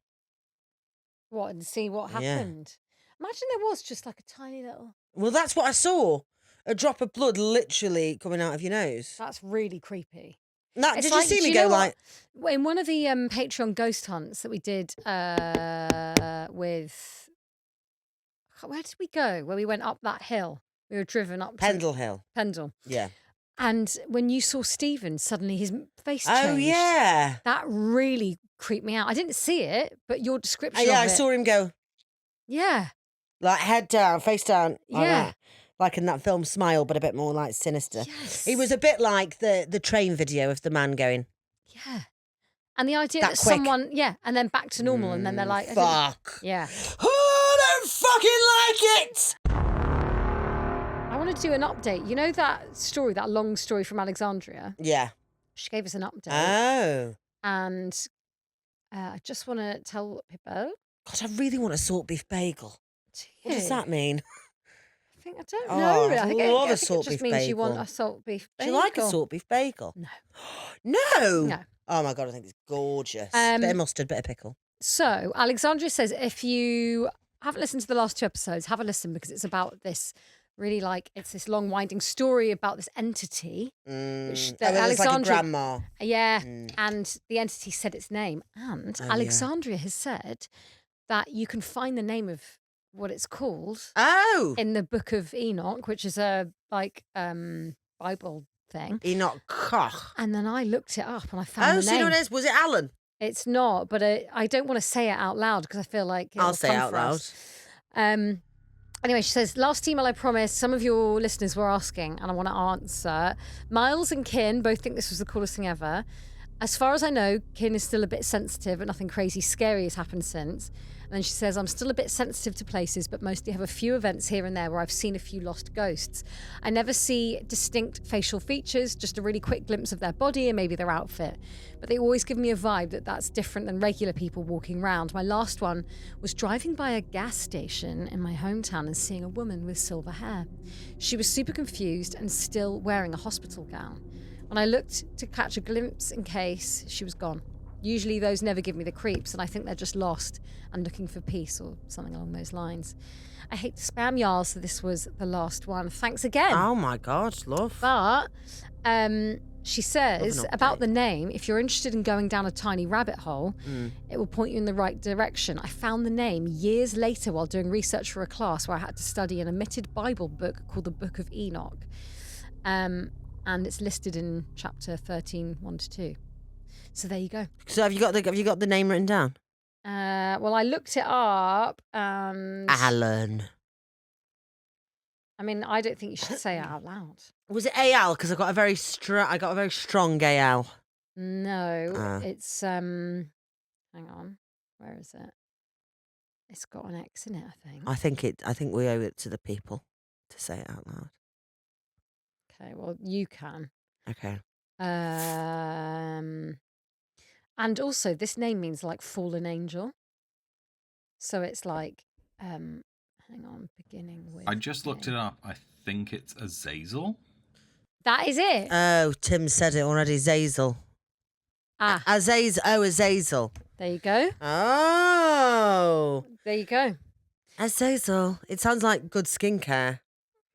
What, and see what Yeah. happened? Imagine there was just like a tiny little... Well, that's what I saw. A drop of blood literally coming out of your nose. That's really creepy. Now, It's did like, you see do me you go know like... what? In one of the Patreon ghost hunts that we did with... Where did we go? Where we went up that hill. We were driven up Pendle Hill. Pendle. Yeah. And when you saw Stephen, suddenly his face changed. Oh, yeah. That really creeped me out. I didn't see it, but your description Yeah, of I it... saw him go Yeah. like head down, face down. Like Yeah. that. Like in that film Smile, but a bit more like sinister. Yes. It was a bit like the train video of the man going... Yeah. And the idea That that quick. someone... Yeah, and then back to normal, and then they're like... Fuck. Yeah. Oh, I don't fucking like it! I want to do an update. You know that story, that long story from Alexandria? Yeah. She gave us an update. Oh. And I just want to tell people... God, I really want a salt beef bagel. What does that mean? I don't Oh, know. I love a think salt it just beef means you want bagel. a salt beef Do bagel. you like a salt beef bagel? No. No? No. Oh my God, I think it's gorgeous. Bit of mustard, bit of pickle. So, Alexandria says, if you haven't listened to the last 2 episodes, have a listen because it's about this really it's this long winding story about this entity. Which It's like a Alexandria, grandma. yeah, and the entity said its name. And Oh, Alexandria has said that you can find the name of what it's called Oh! in the Book of Enoch, which is a Bible thing. Enoch Koch. And then I looked it up and I found the So you know name. what it is? Was it Alan? It's not, but I don't want to say it out loud because I feel like I'll say it out loud. Anyway, she says, last email I promised, some of your listeners were asking and I want to answer. Miles and Kin both think this was the coolest thing ever. As far as I know, Kin is still a bit sensitive, but nothing crazy scary has happened since. And then she says, I'm still a bit sensitive to places, but mostly have a few events here and there where I've seen a few lost ghosts. I never see distinct facial features, just a really quick glimpse of their body and maybe their outfit. But they always give me a vibe that that's different than regular people walking around. My last one was driving by a gas station in my hometown and seeing a woman with silver hair. She was super confused and still wearing a hospital gown. and I looked to catch a glimpse in case she was gone. Usually those never give me the creeps, and I think they're just lost and looking for peace or something along those lines. I hate to spam y'all, so this was the last one. Thanks again. Oh my God, love. But she says about the name, if you're interested in going down a tiny rabbit hole, it will point you in the right direction. I found the name years later while doing research for a class where I had to study an omitted Bible book called the Book of Enoch. And it's listed in chapter 13, 1-2. So there you go. So have you got the name written down? Well, I looked it up and Alan. I mean, I don't think you should say it out loud. Was it AL? Because I got a very strong AL. No, it's hang on. Where is it? It's got an X in it, I think. I think we owe it to the people to say it out loud. Okay, well, you can. Okay. And also this name means like fallen angel. So it's like hang on, beginning with I just looked it up. I think it's Azazel. That is it. Oh, Tim said it already. Zazel. Azazel. Oh, Azazel. There you go. Oh. There you go. Azazel. It sounds like good skincare.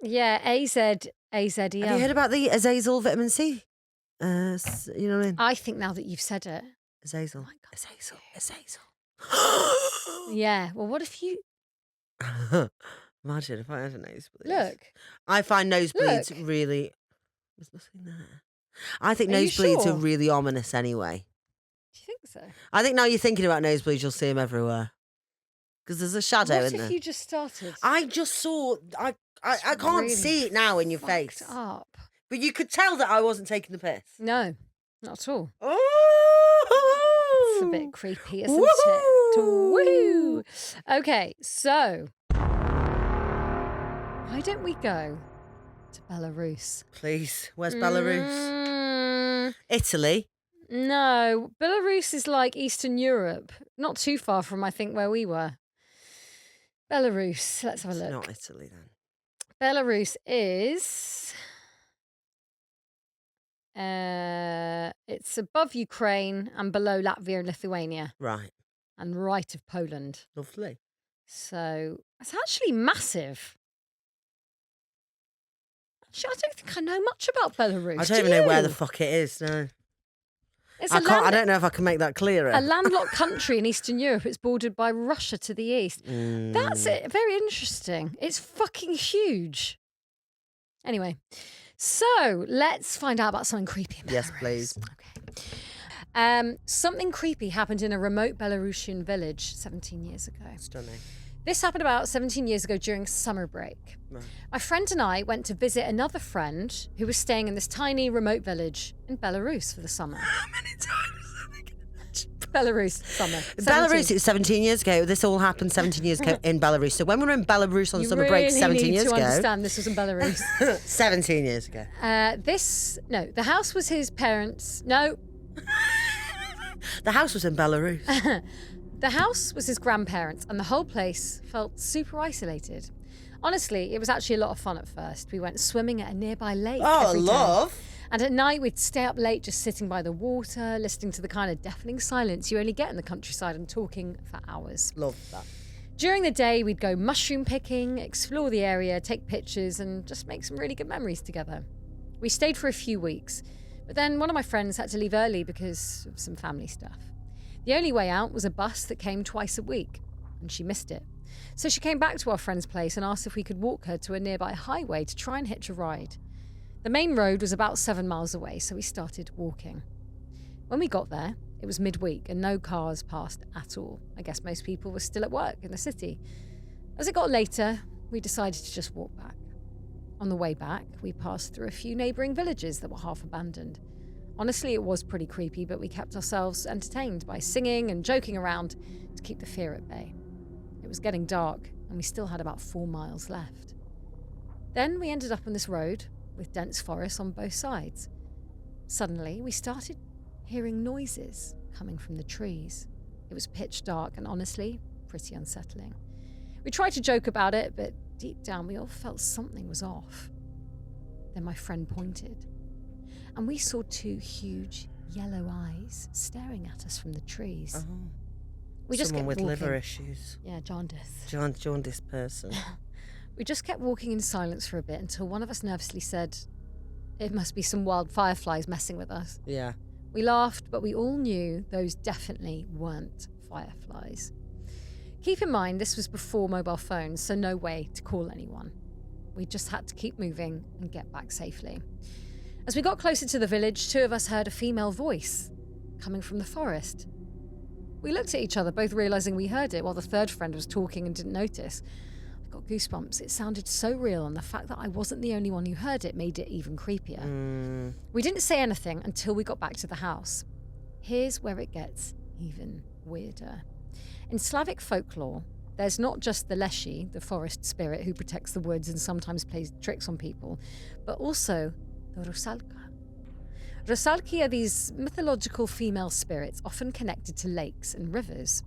Yeah, AZEL. Have you heard about the Azazel vitamin C? You know what I mean? I think now that you've said it. Azazel. Oh Azazel. Yeah. Well, what if you... Imagine if I had a nosebleed. Look. I find nosebleeds really... There's nothing there. I think Are you nosebleeds sure? are really ominous anyway. Do you think so? I think now you're thinking about nosebleeds, you'll see them everywhere. Because there's a shadow, What isn't if there? you just started? I just saw... I can't really see it now in your fucked face. up. But you could tell that I wasn't taking the piss. No, not at all. Oh! It's a bit creepy, isn't it? Woo! Okay, so why don't we go to Belarus? Please, where's Belarus? Italy. No, Belarus is like Eastern Europe, not too far from, I think, where we were. Belarus, let's have a look. It's not Italy then. Belarus is... it's above Ukraine and below Latvia and Lithuania. Right. And right of Poland. Lovely. So it's actually massive. Actually, I don't think I know much about Belarus. I don't even know where the fuck it is, no. It's I don't know if I can make that clearer. a landlocked country in Eastern Europe. It's bordered by Russia to the east. That's it. Very interesting. It's fucking huge. Anyway, so let's find out about something creepy in Belarus. Yes, please. Okay. Something creepy happened in a remote Belarusian village 17 years ago. Stunning. This happened about 17 years ago during summer break. Right. My friend and I went to visit another friend who was staying in this tiny remote village in Belarus for the summer. How many times? Belarus summer. Belarus, it was 17 years ago. This all happened 17 years ago in Belarus. So when we were in Belarus on summer break 17 years ago. You ago. understand this was in Belarus. 17 years ago. The house was his parents. No. The house was in Belarus. The house was his grandparents, and the whole place felt super isolated. Honestly, it was actually a lot of fun at first. We went swimming at a nearby lake. Oh, every day. love. And at night, we'd stay up late just sitting by the water, listening to the kind of deafening silence you only get in the countryside and talking for hours. Love that. During the day, we'd go mushroom picking, explore the area, take pictures, and just make some really good memories together. We stayed for a few weeks, but then one of my friends had to leave early because of some family stuff. The only way out was a bus that came twice a week, and she missed it. So she came back to our friend's place and asked if we could walk her to a nearby highway to try and hitch a ride. The main road was about 7 miles away, so we started walking. When we got there, it was midweek and no cars passed at all. I guess most people were still at work in the city. As it got later, we decided to just walk back. On the way back, we passed through a few neighbouring villages that were half abandoned. Honestly, it was pretty creepy, but we kept ourselves entertained by singing and joking around to keep the fear at bay. It was getting dark, and we still had about 4 miles left. Then we ended up on this road with dense forest on both sides. Suddenly, we started hearing noises coming from the trees. It was pitch dark and honestly, pretty unsettling. We tried to joke about it, but deep down we all felt something was off. Then my friend pointed. and we saw 2 huge yellow eyes staring at us from the trees. Oh. We just Someone kept with walking. liver issues. Yeah, jaundice. Jaundice person. We just kept walking in silence for a bit until one of us nervously said, "It must be some wild fireflies messing with us." Yeah. We laughed, but we all knew those definitely weren't fireflies. Keep in mind, this was before mobile phones, so no way to call anyone. We just had to keep moving and get back safely. As we got closer to the village, 2 of us heard a female voice coming from the forest. We looked at each other, both realising we heard it while the third friend was talking and didn't notice. I got goosebumps. It sounded so real, and the fact that I wasn't the only one who heard it made it even creepier. We didn't say anything until we got back to the house. Here's where it gets even weirder. In Slavic folklore, there's not just the Leshi, the forest spirit who protects the woods and sometimes plays tricks on people, but also the Rusalka. Rusalki are these mythological female spirits often connected to lakes and rivers.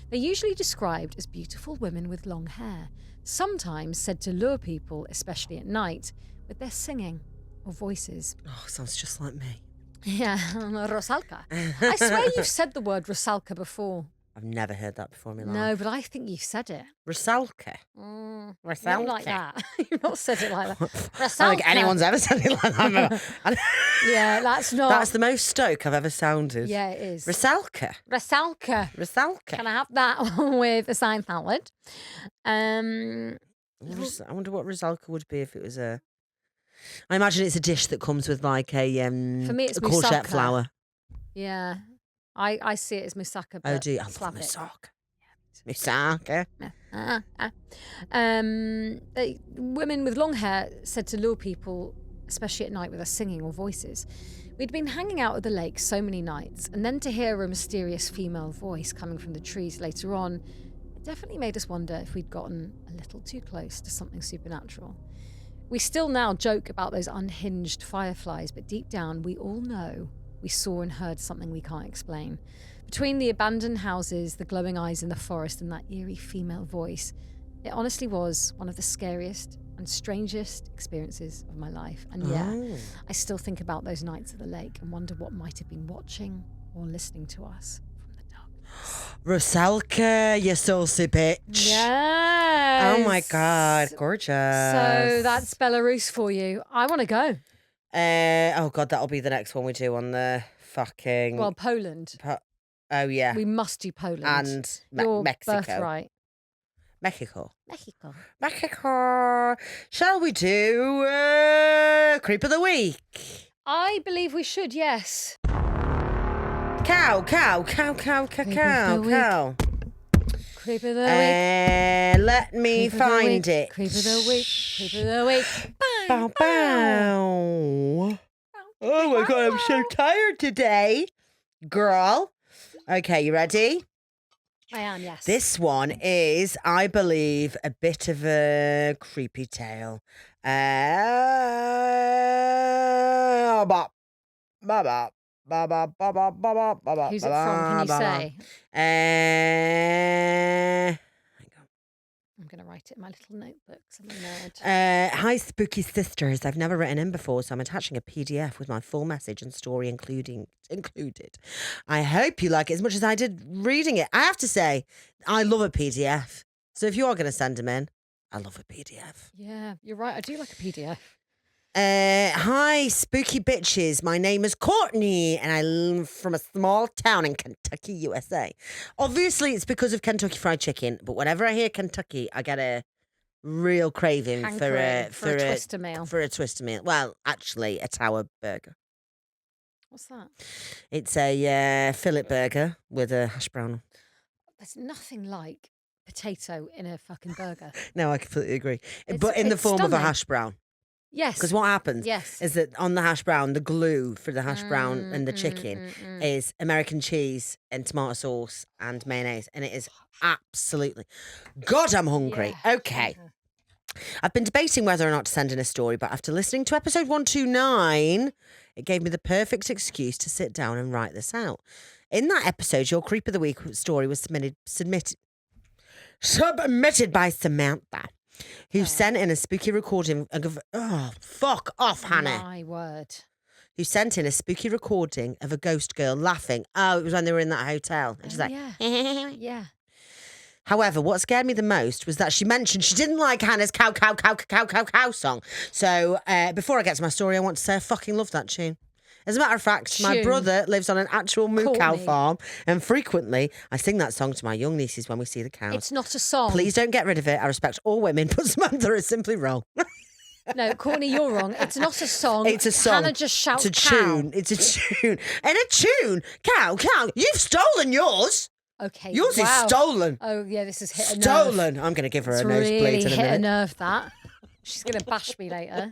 They're usually described as beautiful women with long hair, sometimes said to lure people, especially at night, with their singing or voices. Oh, sounds just like me. Yeah, Rusalka. I swear you've said the word Rusalka before. I've never heard that before in my life. No, but I think you've said it. Rusalka. Not like that. You've not said it like that. I Rusalka. don't think anyone's ever said it like that. Yeah, that's not. That's the most Stoke I've ever sounded. Yeah, it is. Rusalka. Rusalka. Rusalka. Can I have that with a side salad? I wonder what Rusalka would be if it was a... I imagine it's a dish that comes with like a For me, it's a courgette moussaka. flour. Yeah. I see it as moussaka, but Oh, do you? I love Slavic. moussaka. Moussaka. Women with long hair said to lure people, especially at night, with their singing or voices. We'd been hanging out at the lake so many nights, and then to hear a mysterious female voice coming from the trees later on, it definitely made us wonder if we'd gotten a little too close to something supernatural. We still now joke about those unhinged fireflies, but deep down we all know we saw and heard something we can't explain. Between the abandoned houses, the glowing eyes in the forest, and that eerie female voice, it honestly was one of the scariest and strangest experiences of my life. And I still think about those nights at the lake and wonder what might have been watching or listening to us from the darkness. Rusalka, you saucy bitch. Yes. Oh my God, gorgeous. So that's Belarus for you. I want to go. Oh God, that'll be the next one we do on the fucking... Well, Poland. Oh yeah. We must do Poland. And Your Mexico. birthright. Mexico. Mexico. Mexico. Shall we do Creep of the Week? I believe we should, yes. Cow. Creep of the week. Let me Creep of the find week. it. Creep of the week. Creep of the week. Bow, bow. Oh my God, I'm so tired today. Girl. Okay, you ready? I am, yes. This one is, I believe, a bit of a creepy tale. Who's Who's it from? Can you say? I'm going to write it in my little notebook. I'm a nerd. Hi, spooky sisters. I've never written in before, so I'm attaching a PDF with my full message and story included. I hope you like it as much as I did reading it. I have to say, I love a PDF. So if you are going to send them in, I love a PDF. Yeah, you're right. I do like a PDF. Hi, spooky bitches. My name is Courtney, and I'm from a small town in Kentucky, USA. Obviously, it's because of Kentucky Fried Chicken, but whenever I hear Kentucky, I get a real craving for a twister meal. For a twister meal. Well, actually, a tower burger. What's that? It's a fillet burger with a hash brown. There's nothing like potato in a fucking burger. No, I completely agree. But in the form of a hash brown. Yes. Because what happens Yes. is that on the hash brown, the glue for the hash brown and the chicken is American cheese and tomato sauce and mayonnaise. And it is absolutely... God, I'm hungry. Yeah. Okay. I've been debating whether or not to send in a story, but after listening to episode 129, it gave me the perfect excuse to sit down and write this out. In that episode, your Creep of the Week story was submitted by Samantha, who sent in a spooky recording of... Oh, fuck off, Hannah. My word. who sent in a spooky recording of a ghost girl laughing. Oh, it was when they were in that hotel. And she's like, yeah. However, what scared me the most was that she mentioned she didn't like Hannah's cow, cow, cow, cow, cow, cow song. So before I get to my story, I want to say I fucking love that tune. As a matter of fact, my brother lives on an actual moo cow farm, and frequently I sing that song to my young nieces when we see the cows. It's not a song. Please don't get rid of it. I respect all women, but Samantha is simply wrong. No, Courtney, you're wrong. It's not a song. It's a song. Hannah just shouts it's a cow. tune. It's a tune. And a tune. Cow, cow. You've stolen yours. Okay. Yours is stolen. Oh, yeah, this is hit a nerve. Stolen. I'm going to give her It's a nosebleed really in a hit minute. a nerve, that. She's going to bash me later.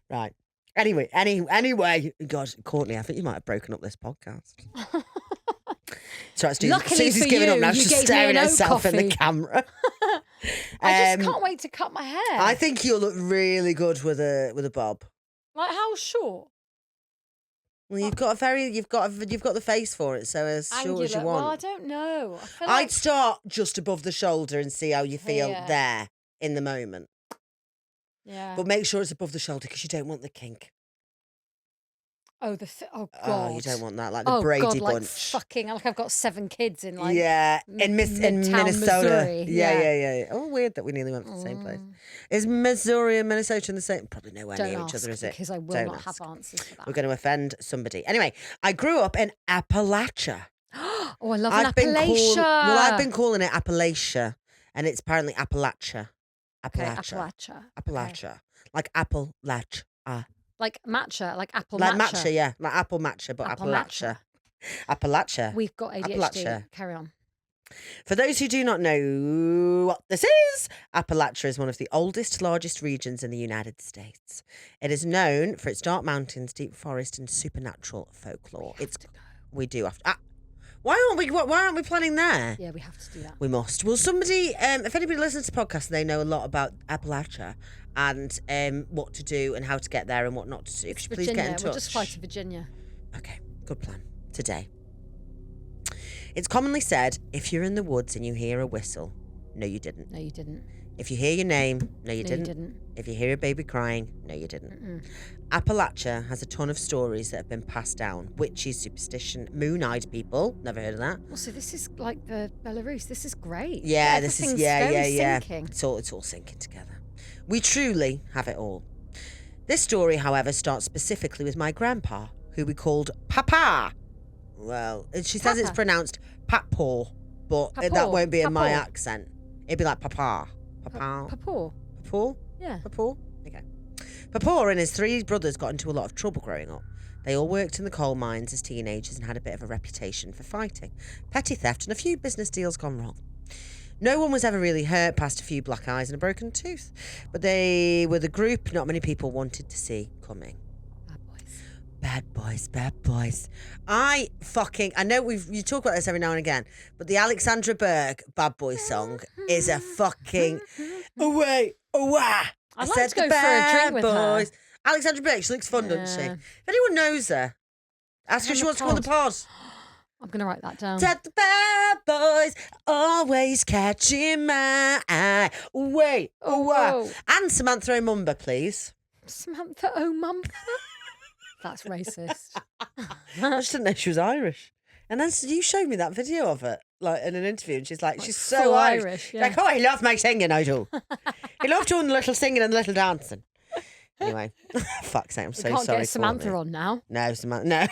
Right. Anyway, God, Courtney, I think you might have broken up this podcast. So Luckily Susie's for giving up you, now. you She's gave me staring an oat herself in the coffee. camera. I just can't wait to cut my hair. I think you'll look really good with a bob. Like, how short? Well, you've got the face for it, so as short as you Angular. want. Well, I don't know. I feel I'd like start just above the shoulder and see how you feel Here. there in the moment. yeah. But make sure it's above the shoulder because you don't want the kink. Oh God. Oh, you don't want that, like the Oh Brady God, like Bunch. fucking. Like I've got 7 kids in like. yeah, in Midtown, Minnesota. Missouri. Yeah. Oh, weird that we nearly went for the same place. Is Missouri and Minnesota in the same? Probably nowhere Don't near ask, each other, is it? because I will Don't not ask. have answers for that. We're going to offend somebody. Anyway, I grew up in Appalachia. Oh, I love I've an been Appalachia. I've been calling it Appalachia, and it's apparently Appalachia. Okay, Appalachia. Appalachia. Okay. Like Appalachia. Like matcha, like apple Like matcha. matcha, yeah. Like apple matcha, but Apple Appalachia. Appalachia. We've got ADHD. Appalachia. Carry on. For those who do not know what this is, Appalachia is one of the oldest, largest regions in the United States. It is known for its dark mountains, deep forest, and supernatural folklore. We do have to. Why aren't we planning there? Yeah, we have to do that. We must. Will somebody, if anybody listens to podcasts, they know a lot about Appalachia and what to do and how to get there and what not to do. Could you please get in Virginia. touch? We'll just fly to Virginia. Okay, good plan. Today. It's commonly said, if you're in the woods and you hear a whistle, no, you didn't. No, you didn't. If you hear your name, no, you No, didn't. you didn't. If you hear a baby crying, no, you didn't. Appalachia has a ton of stories that have been passed down. Witches, superstition, moon-eyed people. Never heard of that. Well, so this is like the Belarus. This is great. Yeah, this is Everything's very sinking. It's all sinking together. We truly have it all. This story, however, starts specifically with my grandpa, who we called Papa. Well, she says it's Papa. pronounced Papaw, but Papaw. that won't be in my Papaw. accent. It'd be like Papa. Papa. Papaw. Papaw? Yeah. Papaw? Okay. Papaw and his 3 brothers got into a lot of trouble growing up. They all worked in the coal mines as teenagers and had a bit of a reputation for fighting, petty theft, and a few business deals gone wrong. No one was ever really hurt past a few black eyes and a broken tooth, but they were the group not many people wanted to see coming. Bad boys. Bad boys. I know you talk about this every now and again, but the Alexandra Burke Bad Boy song is a fucking away. I'd like to go for a drink with her. Alexandra Burke, she looks fun, doesn't she? Yeah. If anyone knows her, ask her if she wants to go on the pod. I'm going to write that down. Said the bad boys always catching my eye. Away. whoa. And Samantha O'Mumba, please. Samantha O'Mumba? That's racist. I just didn't know she was Irish. And then you showed me that video of it, like in an interview, and she's like she's so full Irish. Irish, She's like, oh, I love my singing, I do. I love doing the little singing and the little dancing. Anyway, fuck's sake, I'm so We can't sorry. get Samantha Courtney. on now. No, Samantha, no.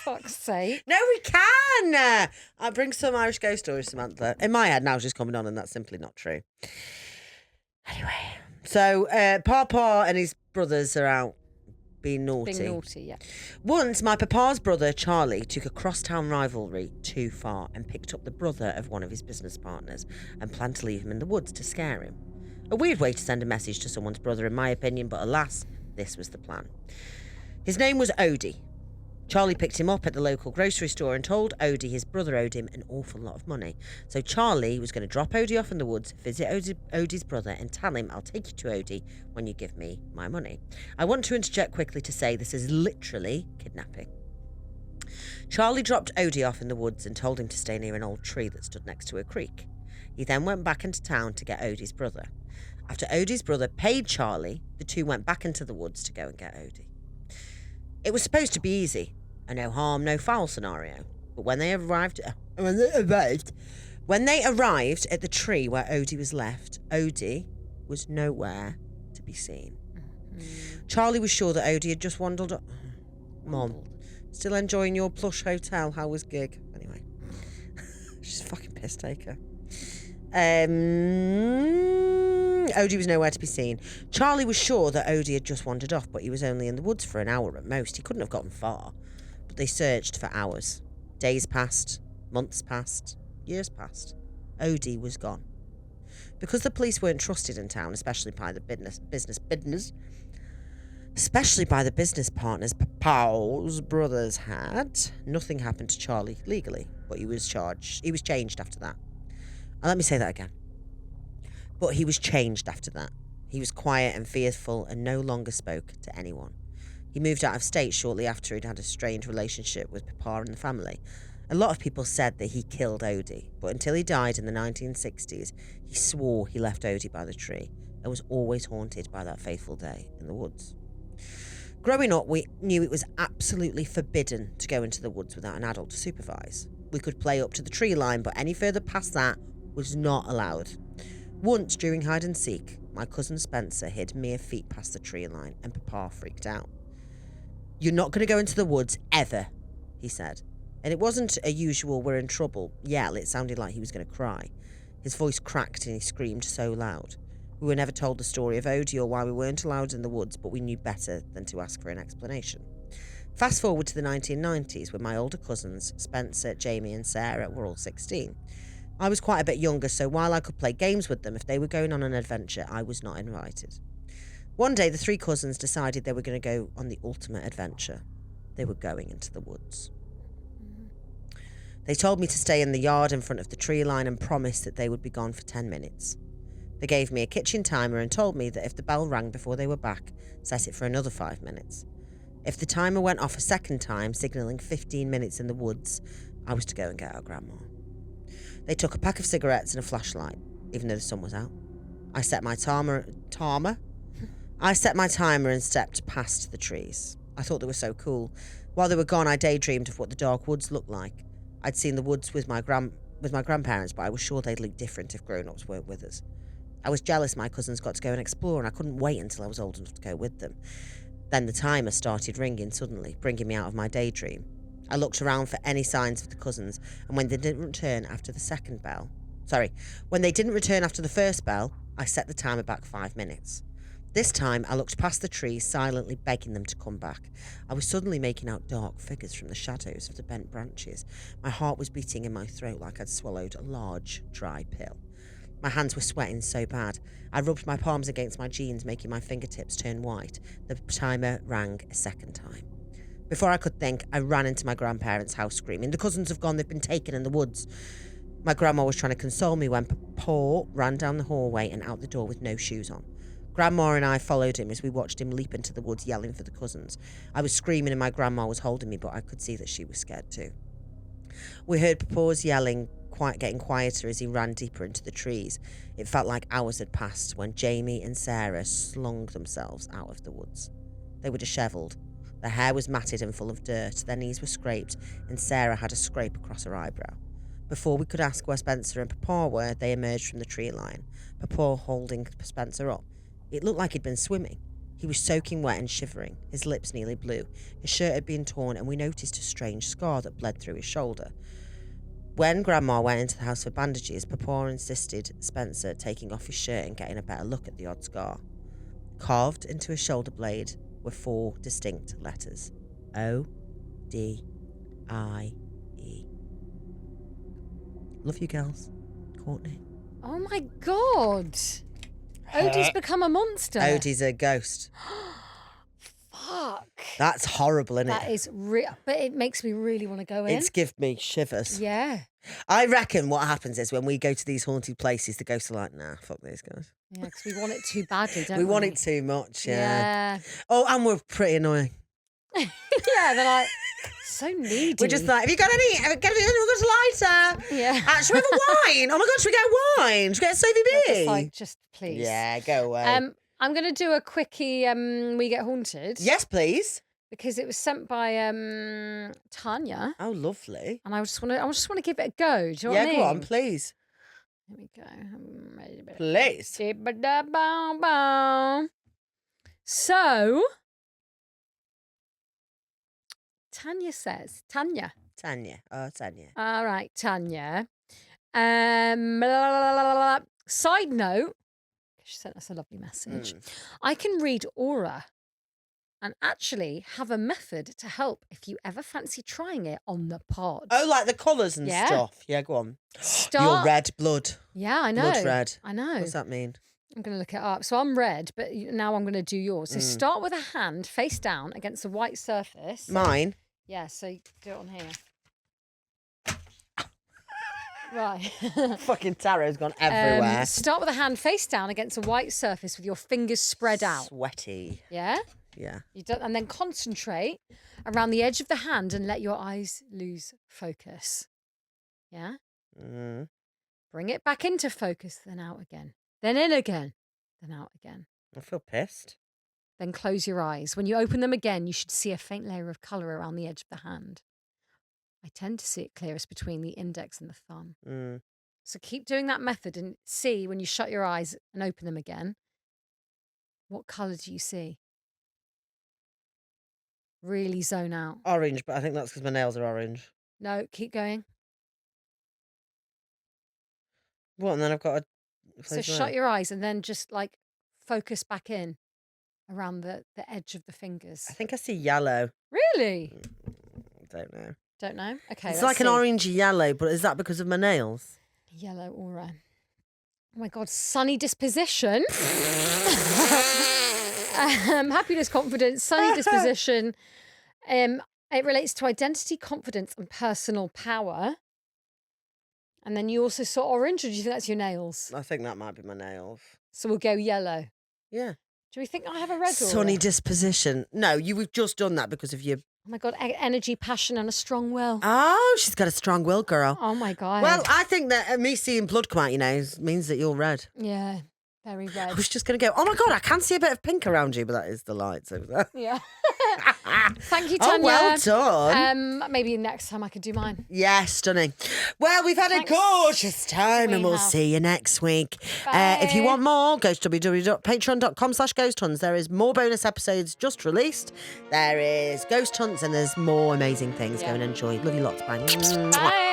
Fuck's sake. No, we can. I'll bring some Irish ghost stories, Samantha. In my head now, she's coming on, and that's simply not true. Anyway, so Papa and his brothers are out being naughty. Being naughty, yeah. Once, my papa's brother, Charlie, took a crosstown rivalry too far and picked up the brother of one of his business partners and planned to leave him in the woods to scare him. A weird way to send a message to someone's brother, in my opinion, but alas, this was the plan. His name was Odie. Charlie picked him up at the local grocery store and told Odie his brother owed him an awful lot of money. So Charlie was going to drop Odie off in the woods, visit Odie's brother and tell him, I'll take you to Odie when you give me my money. I want to interject quickly to say this is literally kidnapping. Charlie dropped Odie off in the woods and told him to stay near an old tree that stood next to a creek. He then went back into town to get Odie's brother. After Odie's brother paid Charlie, the two went back into the woods to go and get Odie. It was supposed to be easy, a no harm, no foul scenario. But when they arrived at the tree where Odie was left, Odie was nowhere to be seen. Charlie was sure that Odie had just wandered up. Mom, still enjoying your plush hotel? How was gig? Anyway, she's a fucking piss taker. Odie was nowhere to be seen. Charlie was sure that Odie had just wandered off, but he was only in the woods for an hour at most. He couldn't have gotten far. But they searched for hours. Days passed, months passed, years passed. Odie was gone. Because the police weren't trusted in town, especially by the business partners Papa's brothers had, nothing happened to Charlie legally, but he was changed after that. And let me say that again. But he was changed after that. He was quiet and fearful and no longer spoke to anyone. He moved out of state shortly after he'd had a strained relationship with Papa and the family. A lot of people said that he killed Odie, but until he died in the 1960s, he swore he left Odie by the tree and was always haunted by that fateful day in the woods. Growing up, we knew it was absolutely forbidden to go into the woods without an adult to supervise. We could play up to the tree line, but any further past that was not allowed. Once, during hide and seek, my cousin Spencer hid mere feet past the tree line and Papa freaked out. "You're not going to go into the woods, ever," he said. And it wasn't a usual "we're in trouble" yell, it sounded like he was going to cry. His voice cracked and he screamed so loud. We were never told the story of Odie or why we weren't allowed in the woods, but we knew better than to ask for an explanation. Fast forward to the 1990s, when my older cousins, Spencer, Jamie and Sarah, were all 16. I was quite a bit younger, so while I could play games with them, if they were going on an adventure, I was not invited. One day, the three cousins decided they were going to go on the ultimate adventure. They were going into the woods. They told me to stay in the yard in front of the tree line and promised that they would be gone for 10 minutes. They gave me a kitchen timer and told me that if the bell rang before they were back, set it for another 5 minutes. If the timer went off a second time, signalling 15 minutes in the woods, I was to go and get our grandma. They took a pack of cigarettes and a flashlight, even though the sun was out. I set my timer and stepped past the trees. I thought they were so cool. While they were gone, I daydreamed of what the dark woods looked like. I'd seen the woods with my grandparents, but I was sure they'd look different if grown-ups weren't with us. I was jealous my cousins got to go and explore, and I couldn't wait until I was old enough to go with them. Then the timer started ringing suddenly, bringing me out of my daydream. I looked around for any signs of the cousins, and when they didn't return after the first bell, I set the timer back 5 minutes. This time, I looked past the trees, silently begging them to come back. I was suddenly making out dark figures from the shadows of the bent branches. My heart was beating in my throat like I'd swallowed a large, dry pill. My hands were sweating so bad. I rubbed my palms against my jeans, making my fingertips turn white. The timer rang a second time. Before I could think, I ran into my grandparents' house screaming, "The cousins have gone, they've been taken in the woods." My grandma was trying to console me when Papa ran down the hallway and out the door with no shoes on. Grandma and I followed him as we watched him leap into the woods yelling for the cousins. I was screaming and my grandma was holding me, but I could see that she was scared too. We heard Papa's yelling, getting quieter as he ran deeper into the trees. It felt like hours had passed when Jamie and Sarah slung themselves out of the woods. They were dishevelled. Their hair was matted and full of dirt, their knees were scraped, and Sarah had a scrape across her eyebrow. Before we could ask where Spencer and Papa were, they emerged from the tree line, Papa holding Spencer up. It looked like he'd been swimming. He was soaking wet and shivering, his lips nearly blue. His shirt had been torn, and we noticed a strange scar that bled through his shoulder. When Grandma went into the house for bandages, Papa insisted Spencer taking off his shirt and getting a better look at the odd scar. Carved into his shoulder blade were 4 distinct letters: O-D-I-E. Love you, girls. Courtney. Oh my God. Odie's become a monster. Odie's a ghost. Fuck. That's horrible, isn't it? That is real, but it makes me really want to go in. It's give me shivers. Yeah. I reckon what happens is when we go to these haunted places, the ghosts are like, "Nah, fuck these guys." Yeah, because we want it too badly, don't we? We want it too much, yeah. Yeah. Oh, and we're pretty annoying. Yeah, they're like, so needy. We're just like, "Have you got any? We've got a lighter." Yeah. Actually, we have a wine. Oh my God, should we get wine? Should we get a We're just CVB? like, just please. Yeah, go away. I'm going to do a quickie, We Get Haunted. Yes, please. because it was sent by Tanya, Oh, lovely. and I just want to give it a go. Do you know what I mean? Go on, please. Here we go. Please. So, Tanya says, Tanya. Oh, Tanya. All right, Tanya. Side note, she sent us a lovely message. I can read aura and actually have a method to help if you ever fancy trying it on the pod. Oh, like the colours and Yeah. stuff. Yeah, go on. Your red blood. Yeah, I know. Blood red. I know. What's that mean? I'm going to look it up. So I'm red, but now I'm going to do yours. So start with a hand face down against a white surface. Mine? Yeah, so you do it on here. Right. Fucking tarot's gone everywhere. Start with a hand face down against a white surface with your fingers spread out. Sweaty. Yeah? Yeah. And then concentrate around the edge of the hand and let your eyes lose focus. Yeah? Mm. Bring it back into focus, then out again. Then in again. Then out again. I feel pissed. Then close your eyes. When you open them again, you should see a faint layer of colour around the edge of the hand. I tend to see it clearest between the index and the thumb. Mm. So keep doing that method and see when you shut your eyes and open them again, what colour do you see? Really zone out. Orange, but I think that's because my nails are orange. No, keep going. What, and then I've got to... So shut your eyes and then just like focus back in around the edge of the fingers. I think I see yellow. Really? I don't know. Don't know? Okay. It's let's like an see. orangey yellow, but is that because of my nails? Yellow aura. Oh my God, sunny disposition. Happiness, confidence, sunny disposition. It relates to identity, confidence, and personal power. And then you also saw orange, or do you think that's your nails? I think that might be my nails. So we'll go yellow. Yeah. Do we think I have a red aura? Sunny disposition. No, you've just done that because of your... Oh my God, energy, passion, and a strong will. Oh, she's got a strong will, girl. Oh my God. Well, I think that me seeing blood come out your nose means that you're red. Yeah, very red. I was just going to go, oh my God, I can see a bit of pink around you, but that is the lights over there. Yeah. Thank you, Tanya. Oh, well done. Maybe next time I could do mine. Yeah, stunning. Well, we've had Thanks. a gorgeous time We and we'll have. see you next week. Bye. If you want more, go to www.patreon.com/ghosthuns. There is more bonus episodes just released. There is Ghost Hunts and there's more amazing things. Yeah. Go and enjoy. Love you lots. Bye. Bye.